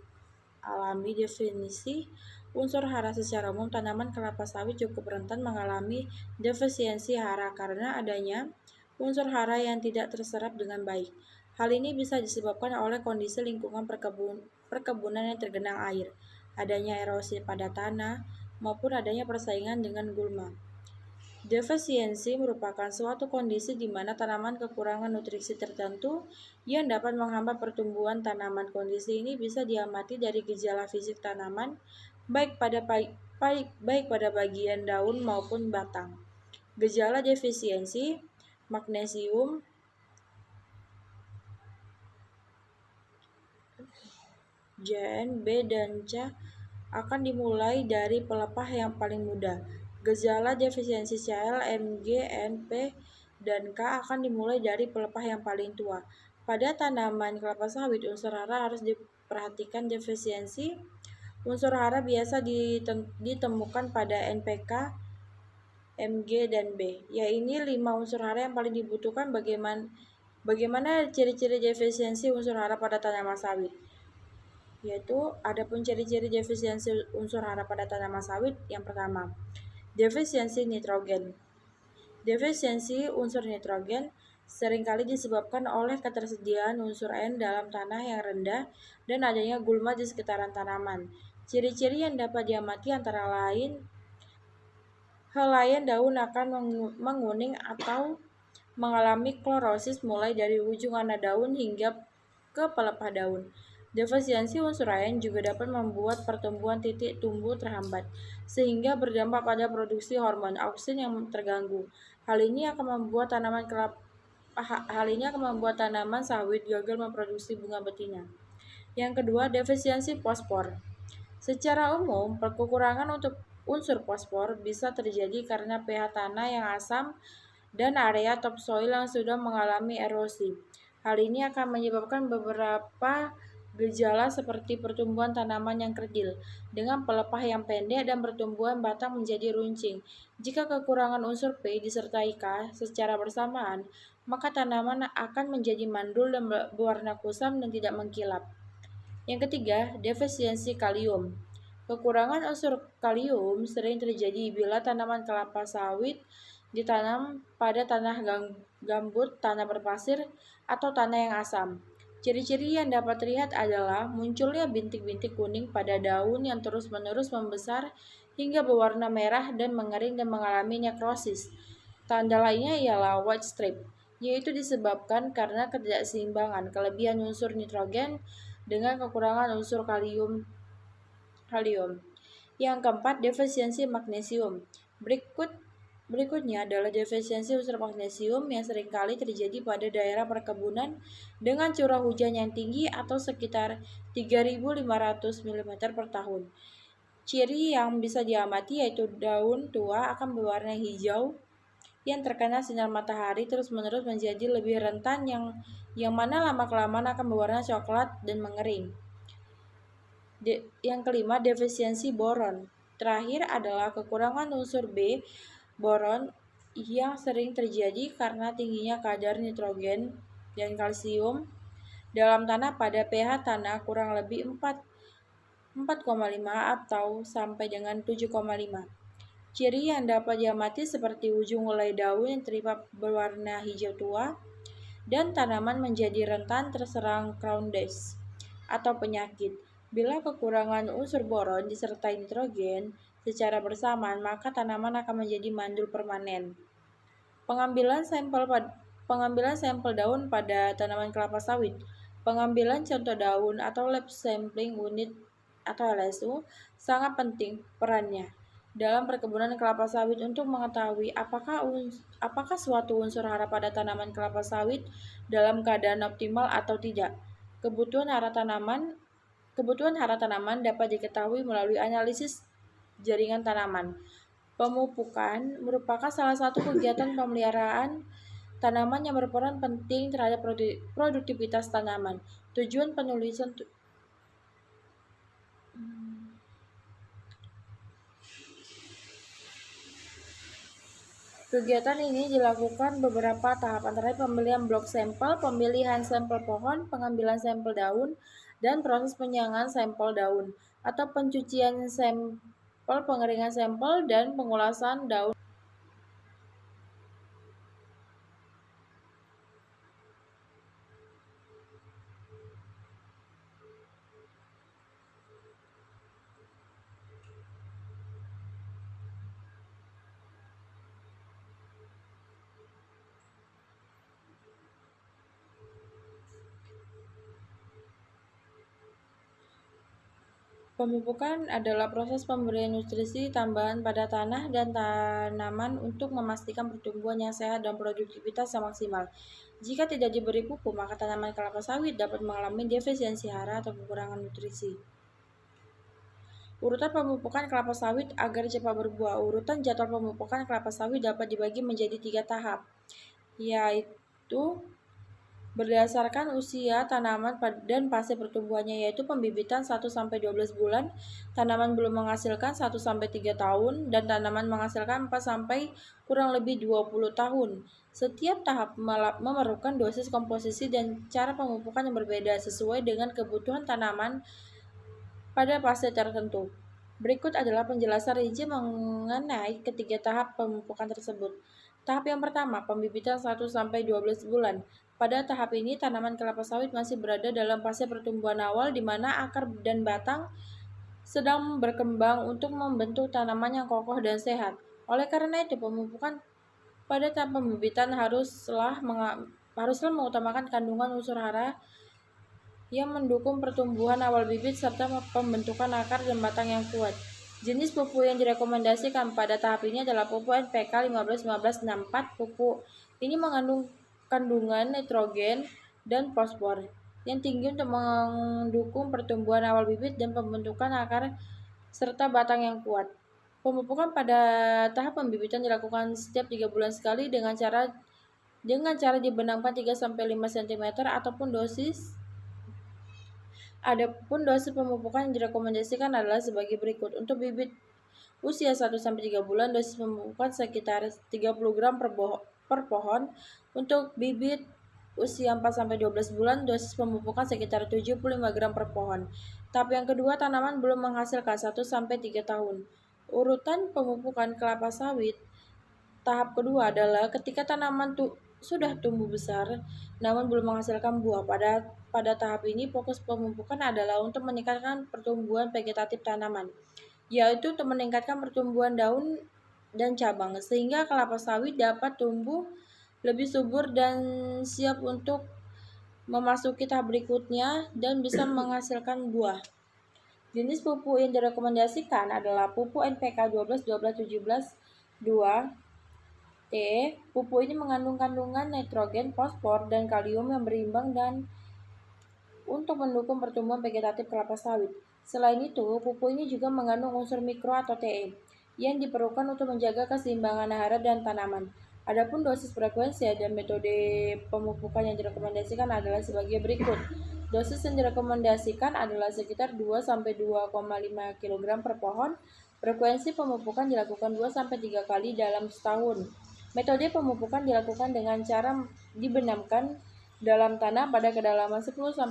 alami. Definisi unsur hara: secara umum tanaman kelapa sawit cukup rentan mengalami defisiensi hara karena adanya unsur hara yang tidak terserap dengan baik. Hal ini bisa disebabkan oleh kondisi lingkungan perkebunan yang tergenang air, adanya erosi pada tanah, maupun adanya persaingan dengan gulma. Defisiensi merupakan suatu kondisi di mana tanaman kekurangan nutrisi tertentu yang dapat menghambat pertumbuhan tanaman. Kondisi ini bisa diamati dari gejala fisik tanaman, baik pada bagian daun maupun batang. Gejala defisiensi: magnesium, Jn, B, dan C akan dimulai dari pelepah yang paling muda. Gejala defisiensi Cl, Mg, N, P, dan K akan dimulai dari pelepah yang paling tua. Pada tanaman kelapa sawit, unsur hara harus diperhatikan. Defisiensi unsur hara biasa ditemukan pada NPK, Mg, dan B, yaitu 5 unsur hara yang paling dibutuhkan. Bagaimana ciri-ciri defisiensi unsur hara pada tanaman sawit? Yaitu adapun ciri-ciri defisiensi unsur hara pada tanaman sawit: yang pertama, defisiensi nitrogen. Defisiensi unsur nitrogen seringkali disebabkan oleh ketersediaan unsur N dalam tanah yang rendah dan adanya gulma di sekitaran tanaman. Ciri-ciri yang dapat diamati antara lain, helaian daun akan menguning atau mengalami klorosis mulai dari ujung ana daun hingga ke pelepah daun. Defisiensi unsur ion juga dapat membuat pertumbuhan titik tumbuh terhambat, sehingga berdampak pada produksi hormon auksin yang terganggu. Hal ini akan membuat tanaman sawit gagal memproduksi bunga betina. Yang kedua, defisiensi fosfor. Secara umum, kekurangan untuk unsur fosfor bisa terjadi karena pH tanah yang asam dan area topsoil yang sudah mengalami erosi. Hal ini akan menyebabkan beberapa gejala seperti pertumbuhan tanaman yang kerdil dengan pelepah yang pendek dan pertumbuhan batang menjadi runcing. Jika kekurangan unsur P disertai K secara bersamaan, maka tanaman akan menjadi mandul dan berwarna kusam dan tidak mengkilap. Yang ketiga, defisiensi kalium. Kekurangan unsur kalium sering terjadi bila tanaman kelapa sawit ditanam pada tanah gambut, tanah berpasir, atau tanah yang asam. Ciri-ciri yang dapat terlihat adalah munculnya bintik-bintik kuning pada daun yang terus-menerus membesar hingga berwarna merah dan mengering dan mengalami nekrosis. Tanda lainnya ialah white strip, yaitu disebabkan karena ketidakseimbangan kelebihan unsur nitrogen dengan kekurangan unsur kalium. Yang keempat, defisiensi magnesium. Berikutnya adalah defisiensi unsur magnesium yang seringkali terjadi pada daerah perkebunan dengan curah hujan yang tinggi atau sekitar 3.500 mm per tahun. Ciri yang bisa diamati yaitu daun tua akan berwarna hijau yang terkena sinar matahari terus-menerus menjadi lebih rentan yang mana lama-kelamaan akan berwarna coklat dan mengering. Yang kelima, defisiensi boron. Terakhir adalah kekurangan unsur B, boron, yang sering terjadi karena tingginya kadar nitrogen dan kalsium dalam tanah pada pH tanah kurang lebih 4,5 atau sampai dengan 7,5. Ciri yang dapat diamati seperti ujung helai daun yang terlihat berwarna hijau tua dan tanaman menjadi rentan terserang crown disease atau penyakit. Bila kekurangan unsur boron disertai nitrogen secara bersamaan, maka tanaman akan menjadi mandul permanen. Pengambilan sampel daun pada tanaman kelapa sawit. Pengambilan contoh daun atau lab sampling unit atau LSU sangat penting perannya dalam perkebunan kelapa sawit untuk mengetahui apakah suatu unsur hara pada tanaman kelapa sawit dalam keadaan optimal atau tidak. Kebutuhan hara tanaman dapat diketahui melalui analisis jaringan tanaman. Pemupukan merupakan salah satu kegiatan pemeliharaan tanaman yang berperan penting terhadap produktivitas tanaman. Kegiatan ini dilakukan beberapa tahap, antara pembelian blok sampel, pemilihan sampel pohon, pengambilan sampel daun, dan proses penyaringan sampel daun, atau pencucian sampel, pengeringan sampel, dan pengulasan daun. Pemupukan adalah proses pemberian nutrisi tambahan pada tanah dan tanaman untuk memastikan pertumbuhan yang sehat dan produktivitas yang maksimal. Jika tidak diberi pupuk, maka tanaman kelapa sawit dapat mengalami defisiensi hara atau kekurangan nutrisi. Urutan pemupukan kelapa sawit agar cepat berbuah. Urutan jadwal pemupukan kelapa sawit dapat dibagi menjadi 3 tahap, yaitu berdasarkan usia tanaman dan fase pertumbuhannya, yaitu pembibitan 1-12 bulan, tanaman belum menghasilkan 1-3 tahun, dan tanaman menghasilkan 4 sampai kurang lebih 20 tahun. Setiap tahap memerlukan dosis komposisi dan cara pemupukan yang berbeda sesuai dengan kebutuhan tanaman pada fase tertentu. Berikut adalah penjelasan rinci mengenai ketiga tahap pemupukan tersebut. Tahap yang pertama, pembibitan 1-12 bulan. Pada tahap ini, tanaman kelapa sawit masih berada dalam fase pertumbuhan awal di mana akar dan batang sedang berkembang untuk membentuk tanaman yang kokoh dan sehat. Oleh karena itu, pemupukan pada tahap pembibitan haruslah mengutamakan kandungan unsur hara yang mendukung pertumbuhan awal bibit serta pembentukan akar dan batang yang kuat. Jenis pupuk yang direkomendasikan pada tahap ini adalah pupuk NPK 15-15-64. Pupuk ini mengandung kandungan nitrogen dan fosfor yang tinggi untuk mendukung pertumbuhan awal bibit dan pembentukan akar serta batang yang kuat. Pemupukan pada tahap pembibitan dilakukan setiap 3 bulan sekali dengan cara dibenamkan 3-5 cm Adapun dosis pemupukan yang direkomendasikan adalah sebagai berikut. Untuk bibit usia 1-3 bulan, dosis pemupukan sekitar 30 gram per pohon. Untuk bibit usia 4-12 bulan, dosis pemupukan sekitar 75 gram per pohon. Tahap yang kedua, tanaman belum menghasilkan 1-3 tahun. Urutan pemupukan kelapa sawit tahap kedua adalah ketika tanaman sudah tumbuh besar namun belum menghasilkan buah. Pada tahap ini fokus pemupukan adalah untuk meningkatkan pertumbuhan vegetatif tanaman, yaitu untuk meningkatkan pertumbuhan daun dan cabang sehingga kelapa sawit dapat tumbuh lebih subur dan siap untuk memasuki tahap berikutnya dan bisa menghasilkan buah. Jenis pupuk yang direkomendasikan adalah pupuk NPK 12-12-17-2 T. Pupuk ini mengandung kandungan nitrogen, fosfor, dan kalium yang berimbang dan untuk mendukung pertumbuhan vegetatif kelapa sawit. Selain itu, pupuk ini juga mengandung unsur mikro atau Te yang diperlukan untuk menjaga keseimbangan hara dan tanaman. Adapun dosis, frekuensi, dan metode pemupukan yang direkomendasikan adalah sebagai berikut. Dosis yang direkomendasikan adalah sekitar 2-2,5 kg per pohon. Frekuensi pemupukan dilakukan 2-3 kali dalam setahun. Metode pemupukan dilakukan dengan cara dibenamkan dalam tanah pada kedalaman 10-15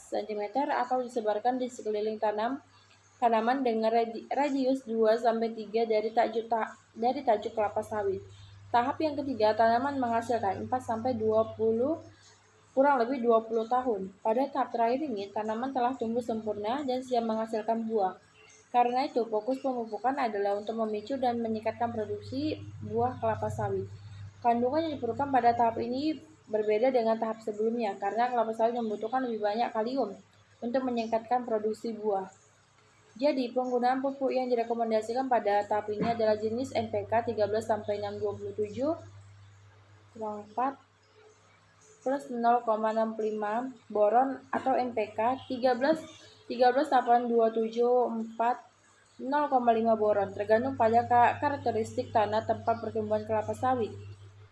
cm atau disebarkan di sekeliling tanaman dengan radius 2-3 dari tajuk kelapa sawit. Tahap yang ketiga, tanaman menghasilkan 4-20 kurang lebih 20 tahun. Pada tahap terakhir ini, tanaman telah tumbuh sempurna dan siap menghasilkan buah. Karena itu, fokus pemupukan adalah untuk memicu dan meningkatkan produksi buah kelapa sawit. Kandungan yang diperlukan pada tahap ini berbeda dengan tahap sebelumnya, karena kelapa sawit membutuhkan lebih banyak kalium untuk meningkatkan produksi buah. Jadi, penggunaan pupuk yang direkomendasikan pada tahap ini adalah jenis NPK 13-627 4 plus 0,65 boron atau NPK 13-827 0,5 boron, tergantung pada karakteristik tanah tempat pertumbuhan kelapa sawit.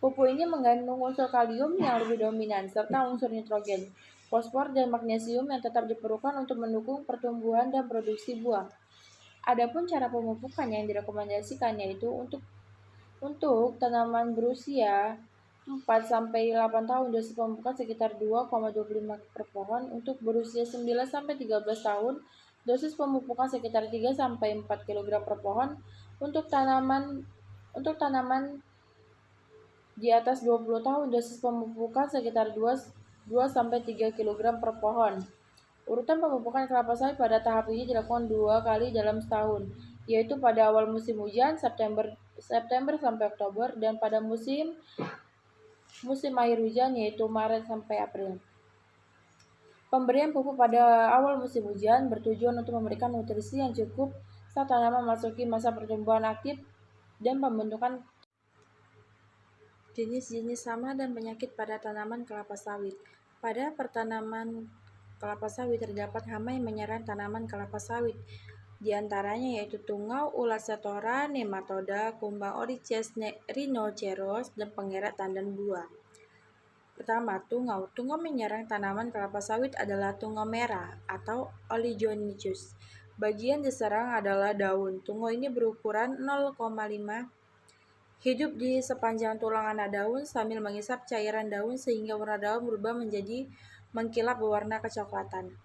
Pupuk ini mengandung unsur kalium yang lebih dominan, serta unsur nitrogen, fosfor, dan magnesium yang tetap diperlukan untuk mendukung pertumbuhan dan produksi buah. Adapun cara pemupukan yang direkomendasikan yaitu untuk tanaman berusia 4-8 tahun, dosis pemupukan sekitar 2,25 per pohon. Untuk berusia 9-13 tahun, dosis pemupukan sekitar 3-4 kg per pohon. Untuk tanaman di atas 20 tahun, dosis pemupukan sekitar 2-3 kg per pohon. Urutan pemupukan kelapa sawit pada tahap ini dilakukan 2 kali dalam setahun, yaitu pada awal musim hujan September sampai Oktober dan pada musim akhir hujan yaitu Maret sampai April. Pemberian pupuk pada awal musim hujan bertujuan untuk memberikan nutrisi yang cukup saat tanaman memasuki masa pertumbuhan aktif dan pembentukan jenis-jenis hama dan penyakit pada tanaman kelapa sawit. Pada pertanaman kelapa sawit terdapat hama yang menyerang tanaman kelapa sawit. Di antaranya yaitu tungau, ulat setora, nematoda, kumbang Orices rhinoceros, dan pengeret tandan buah. Pertama, tungau. Tungau menyerang tanaman kelapa sawit adalah tungau merah atau Oligonychus. Bagian diserang adalah daun. Tungau ini berukuran 0,5 hidup di sepanjang tulang anak daun sambil mengisap cairan daun sehingga warna daun berubah menjadi mengkilap berwarna kecoklatan.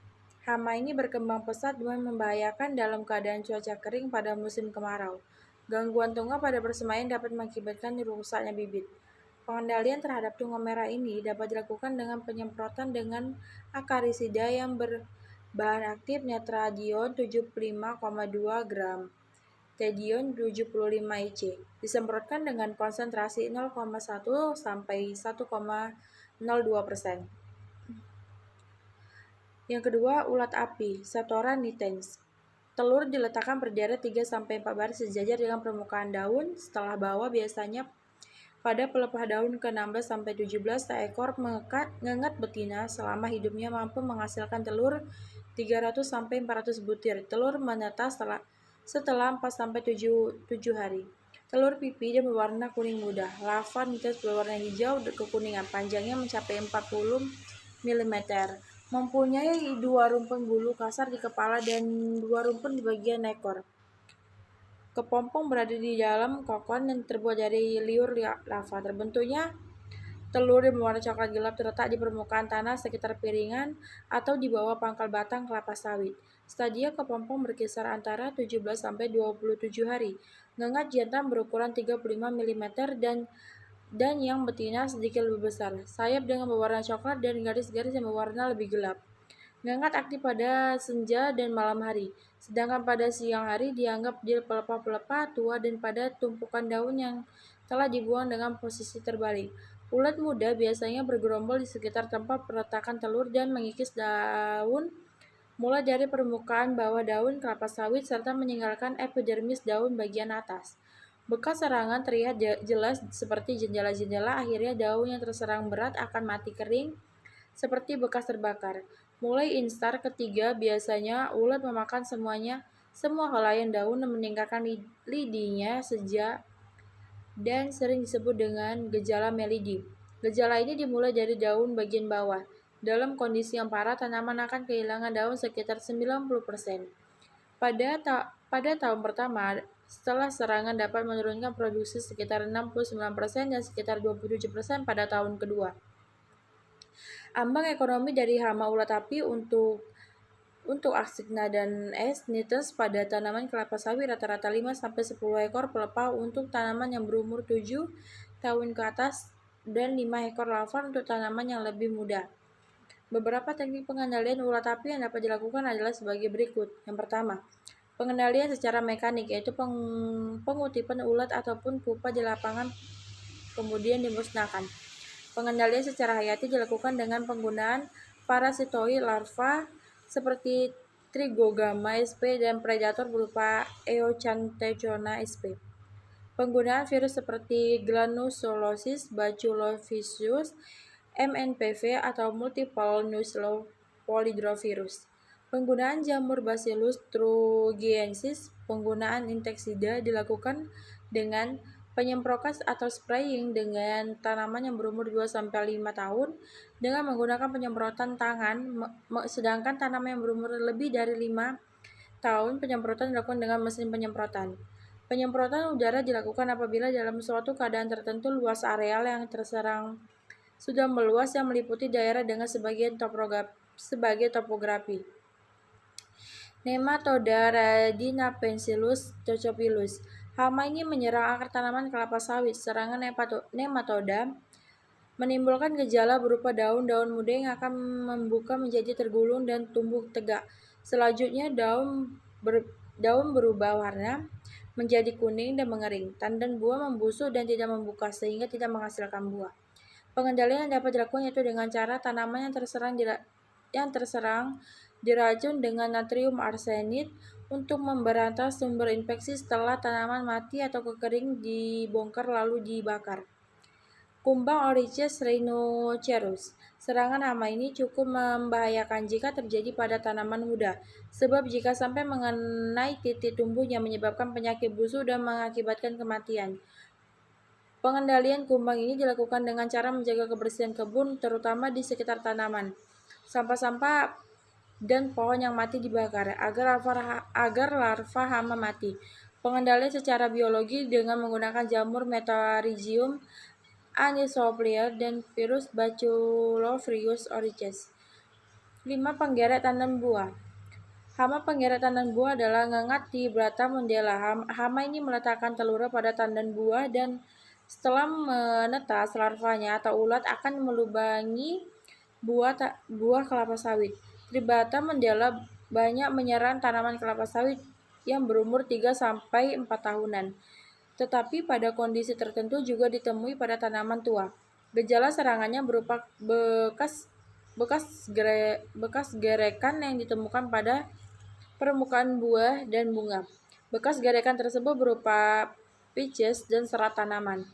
Hama ini berkembang pesat dan membahayakan dalam keadaan cuaca kering pada musim kemarau. Gangguan tungau pada persemaian dapat mengakibatkan rusaknya bibit. Pengendalian terhadap tungau merah ini dapat dilakukan dengan penyemprotan dengan akarisida yang Bahan aktif netradion 75,2 gram, tedion 75 EC. Disemprotkan dengan konsentrasi 0,1 sampai 1,02%. Yang kedua, ulat api, Satora nitens. Telur diletakkan berderet 3-4 baris sejajar dengan permukaan daun. Setelah bawah biasanya pada pelepah daun ke-16-17, seekor mengengat betina selama hidupnya mampu menghasilkan telur 300-400 butir. Telur menetas setelah 4-7 hari. Telur pipih dan berwarna kuning muda. Larva nitens berwarna hijau kekuningan. Panjangnya mencapai 40 mm. Mempunyai 2 rumpun bulu kasar di kepala dan 2 rumpun di bagian ekor. Kepompong berada di dalam kokon yang terbuat dari liur lava. Terbentuknya telur yang berwarna coklat gelap terletak di permukaan tanah sekitar piringan atau di bawah pangkal batang kelapa sawit. Stadia kepompong berkisar antara 17-27 hari. Ngengat jantan berukuran 35 mm dan yang betina sedikit lebih besar. Sayap dengan berwarna coklat dan garis-garis yang berwarna lebih gelap. Ngengat aktif pada senja dan malam hari, sedangkan pada siang hari dianggap di pelepah-pelepah tua dan pada tumpukan daun yang telah dibuang dengan posisi terbalik. Ulat muda biasanya bergerombol di sekitar tempat peletakan telur dan mengikis daun mulai dari permukaan bawah daun kelapa sawit serta meninggalkan epidermis daun bagian atas. Bekas serangan terlihat jelas seperti jendela-jendela. Akhirnya daun yang terserang berat akan mati kering seperti bekas terbakar. Mulai instar ketiga biasanya ulat memakan semua helaian daun dan meninggalkan lidinya dan sering disebut dengan gejala melidi. Gejala ini dimulai dari daun bagian bawah. Dalam kondisi yang parah, tanaman akan kehilangan daun sekitar 90%. Pada tahun pertama, setelah serangan dapat menurunkan produksi sekitar 69% dan sekitar 27% pada tahun kedua. Ambang ekonomi dari hama ulat api untuk Asigna dan S. nitens pada tanaman kelapa sawit rata-rata 5-10 ekor pelepah untuk tanaman yang berumur 7 tahun ke atas dan 5 ekor larva untuk tanaman yang lebih muda. Beberapa teknik pengendalian ulat api yang dapat dilakukan adalah sebagai berikut. Yang pertama, pengendalian secara mekanik, yaitu pengutipan ulat ataupun pupa di lapangan kemudian dimusnahkan. Pengendalian secara hayati dilakukan dengan penggunaan parasitoid larva seperti Trigogama sp dan predator berupa Eocanthechona sp. Penggunaan virus seperti Granulosisis, Bacillofuscus, MNPV atau Multiple Nucleopolydrovirus. Penggunaan jamur Bacillus thuringiensis. Penggunaan insektisida dilakukan dengan penyemprotan atau spraying dengan tanaman yang berumur 2-5 tahun dengan menggunakan penyemprotan tangan, sedangkan tanaman yang berumur lebih dari 5 tahun penyemprotan dilakukan dengan mesin penyemprotan. Penyemprotan udara dilakukan apabila dalam suatu keadaan tertentu luas areal yang terserang sudah meluas yang meliputi daerah dengan sebagai topografi. Nematoda Rhodinopensilus tocophilus. Hama ini menyerang akar tanaman kelapa sawit. Serangan nematoda menimbulkan gejala berupa daun-daun muda yang akan membuka menjadi tergulung dan tumbuh tegak. Selanjutnya daun berubah warna menjadi kuning dan mengering. Tandan buah membusuk dan tidak membuka sehingga tidak menghasilkan buah. Pengendalian yang dapat dilakukan yaitu dengan cara tanaman yang terserang diracun dengan natrium arsenid untuk memberantas sumber infeksi. Setelah tanaman mati atau kekering dibongkar lalu dibakar. Kumbang Oriches rhinoceros. Serangan hama ini cukup membahayakan jika terjadi pada tanaman muda, sebab jika sampai mengenai titik tumbuhnya menyebabkan penyakit busuk dan mengakibatkan kematian. Pengendalian kumbang ini dilakukan dengan cara menjaga kebersihan kebun, terutama di sekitar tanaman. Sampah-sampah dan pohon yang mati dibakar agar larva hama mati. Pengendalian secara biologi dengan menggunakan jamur Metarhizium anisoplia dan virus Bacillofrius oriches. 5. Penggeret tandan buah. Hama penggeret tandan buah adalah ngengat di Brata mondela. Hama ini meletakkan telurnya pada tandan buah dan setelah menetas larvanya atau ulat akan melubangi buah kelapa sawit. Tribata mandala banyak menyerang tanaman kelapa sawit yang berumur 3-4 tahunan. Tetapi pada kondisi tertentu juga ditemui pada tanaman tua. Gejala serangannya berupa bekas gerekan yang ditemukan pada permukaan buah dan bunga. Bekas gerekan tersebut berupa pitches dan serat tanaman.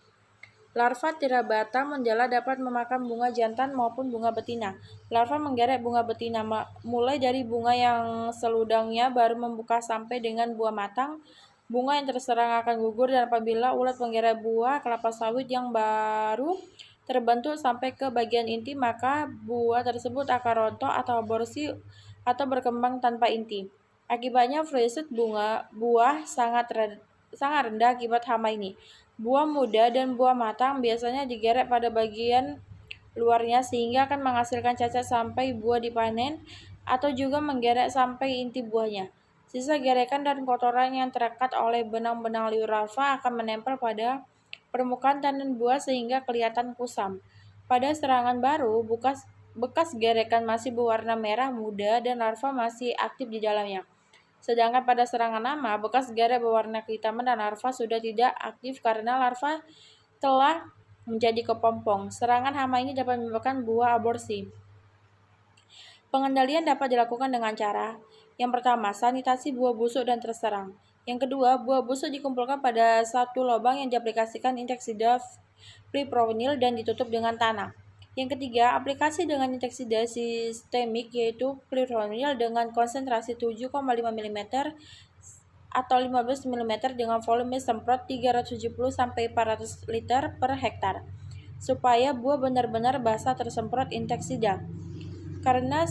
Larva Tirabata mandala dapat memakan bunga jantan maupun bunga betina. Larva menggerek bunga betina mulai dari bunga yang seludangnya baru membuka sampai dengan buah matang. Bunga yang terserang akan gugur, dan apabila ulat menggerek buah kelapa sawit yang baru terbentuk sampai ke bagian inti, maka buah tersebut akan rontok atau aborsi atau berkembang tanpa inti. Akibatnya freezed buah sangat rendah akibat hama ini. Buah muda dan buah matang biasanya digerek pada bagian luarnya sehingga akan menghasilkan cacat sampai buah dipanen, atau juga menggerek sampai inti buahnya. Sisa gerekan dan kotoran yang terekat oleh benang-benang liur larva akan menempel pada permukaan tandan buah sehingga kelihatan kusam. Pada serangan baru, bekas gerekan masih berwarna merah muda dan larva masih aktif di dalamnya. Sedangkan pada serangan lama, bekas gerek berwarna kehitaman dan larva sudah tidak aktif karena larva telah menjadi kepompong. Serangan hama ini dapat menyebabkan buah aborsi. Pengendalian dapat dilakukan dengan cara: yang pertama, sanitasi buah busuk dan terserang. Yang kedua, buah busuk dikumpulkan pada satu lubang yang diaplikasikan inseksida fipronil dan ditutup dengan tanah. Yang ketiga, aplikasi dengan inseksida sistemik yaitu fipronil dengan konsentrasi 7,5 mm atau 15 mm dengan volume semprot 370-400 liter per hektar, supaya buah benar-benar basah tersemprot inseksida. Karena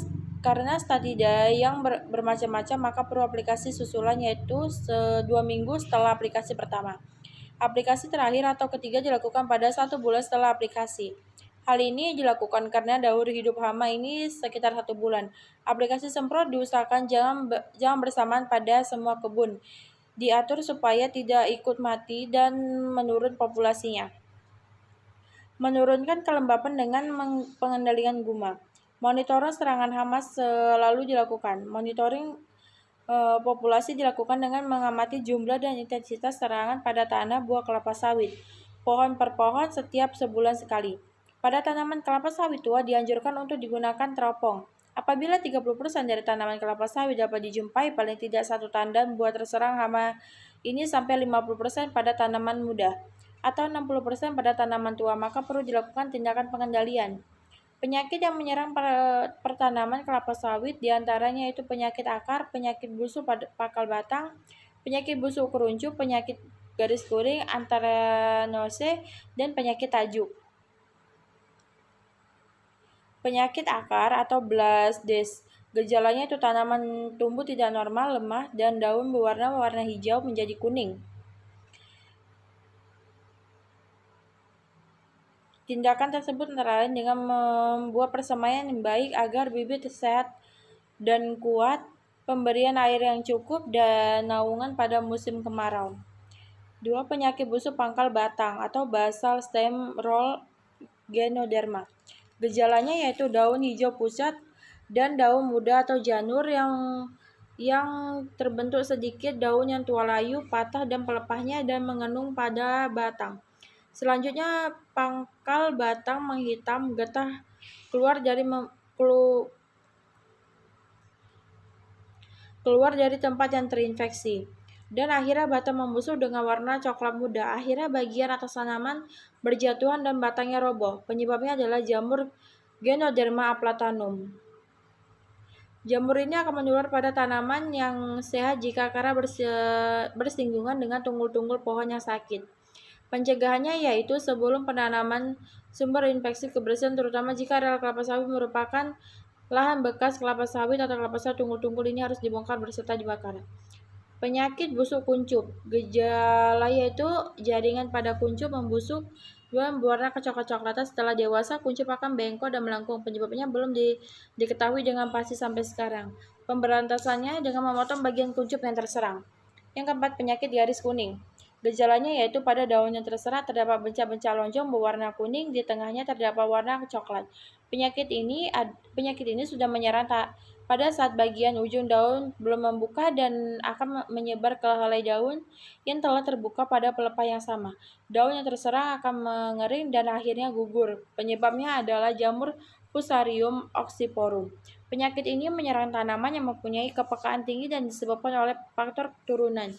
statida yang bermacam-macam, maka perlu aplikasi susulan, yaitu 2 minggu setelah aplikasi pertama. Aplikasi terakhir atau ketiga dilakukan pada 1 bulan setelah aplikasi. Hal ini dilakukan karena daur hidup hama ini sekitar 1 bulan. Aplikasi semprot diusahakan jangan bersamaan pada semua kebun. Diatur supaya tidak ikut mati dan menurun populasinya. Menurunkan kelembapan dengan pengendalian guma. Monitoring serangan hama selalu dilakukan. Monitoring populasi dilakukan dengan mengamati jumlah dan intensitas serangan pada tanah buah kelapa sawit, pohon per pohon setiap sebulan sekali. Pada tanaman kelapa sawit tua dianjurkan untuk digunakan teropong. Apabila 30% dari tanaman kelapa sawit dapat dijumpai paling tidak satu tandan buah terserang hama ini, sampai 50% pada tanaman muda atau 60% pada tanaman tua, maka perlu dilakukan tindakan pengendalian. Penyakit yang menyerang pertanaman kelapa sawit diantaranya yaitu penyakit akar, penyakit busuk pakal batang, penyakit busuk keruncu, penyakit garis kuning, anthracnose, dan penyakit tajuk. Penyakit akar atau blast disease. Gejalanya itu tanaman tumbuh tidak normal, lemah, dan daun berwarna hijau menjadi kuning. Tindakan tersebut antara lain dengan membuat persemaian yang baik agar bibit sehat dan kuat, pemberian air yang cukup, dan naungan pada musim kemarau. 2. Penyakit busuk pangkal batang atau basal stem roll ganoderma. Gejalanya yaitu daun hijau pucat dan daun muda atau janur yang terbentuk sedikit, daun yang tua layu, patah dan pelepahnya dan mengenung pada batang. Selanjutnya, pangkal batang menghitam, getah keluar dari tempat yang terinfeksi, dan akhirnya batang membusuk dengan warna coklat muda. Akhirnya bagian atas tanaman berjatuhan dan batangnya roboh. Penyebabnya adalah jamur Ganoderma aplatanum. Jamur ini akan menular pada tanaman yang sehat jika akar bersinggungan dengan tunggul-tunggul pohon yang sakit. Pencegahannya yaitu sebelum penanaman sumber infeksi kebersihan, terutama jika areal kelapa sawit merupakan lahan bekas kelapa sawit atau kelapa sawit, tunggul-tunggul ini harus dibongkar berserta dibakar. Penyakit busuk kuncup. Gejala yaitu jaringan pada kuncup membusuk dan berwarna kecoklatan. Setelah dewasa, kuncup akan bengkok dan melengkung. Penyebabnya belum diketahui dengan pasti sampai sekarang. Pemberantasannya dengan memotong bagian kuncup yang terserang. Yang keempat, penyakit garis kuning. Gejalanya yaitu pada daun yang terserah terdapat bencak-bencak lonjong berwarna kuning, di tengahnya terdapat warna coklat. Penyakit ini sudah menyerang pada saat bagian ujung daun belum membuka dan akan menyebar ke helai daun yang telah terbuka pada pelepah yang sama. Daun yang terserang akan mengering dan akhirnya gugur. Penyebabnya adalah jamur Fusarium oxyporum. Penyakit ini menyerang tanaman yang mempunyai kepekaan tinggi dan disebabkan oleh faktor turunan.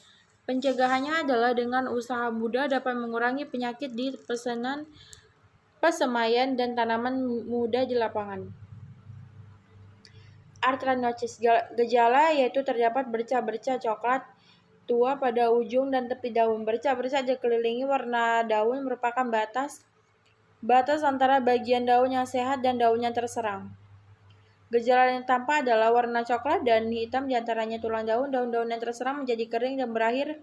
Pencegahannya adalah dengan usaha mudah dapat mengurangi penyakit di persemaian dan tanaman muda di lapangan. Arthrinosis gejala yaitu terdapat bercak-bercak coklat tua pada ujung dan tepi daun. Bercak-bercak dikelilingi warna daun merupakan batas antara bagian daun yang sehat dan daun yang terserang. Gejala yang tampak adalah warna coklat dan hitam di antaranya tulang daun. Daun-daun yang terserang menjadi kering dan berakhir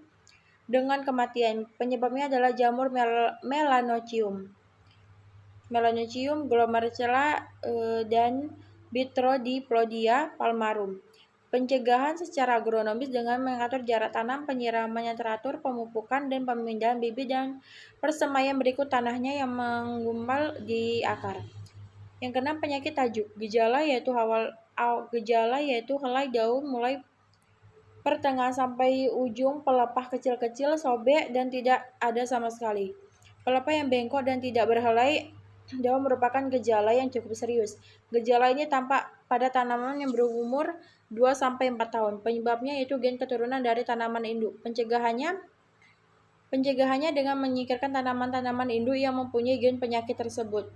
dengan kematian. Penyebabnya adalah jamur Melanocium glomerula dan Bitrodiplodia palmarum. Pencegahan secara agronomis dengan mengatur jarak tanam, penyiraman yang teratur, pemupukan, dan pemindahan bibit dan persemaian berikut tanahnya yang menggumpal di akar. Yang keenam, penyakit tajuk. Gejala yaitu helai daun mulai pertengahan sampai ujung pelepah kecil-kecil, sobek, dan tidak ada sama sekali. Pelepah yang bengkok dan tidak berhelai daun merupakan gejala yang cukup serius. Gejala ini tampak pada tanaman yang berumur 2-4 tahun. Penyebabnya yaitu gen keturunan dari tanaman induk. Pencegahannya dengan menyingkirkan tanaman-tanaman induk yang mempunyai gen penyakit tersebut.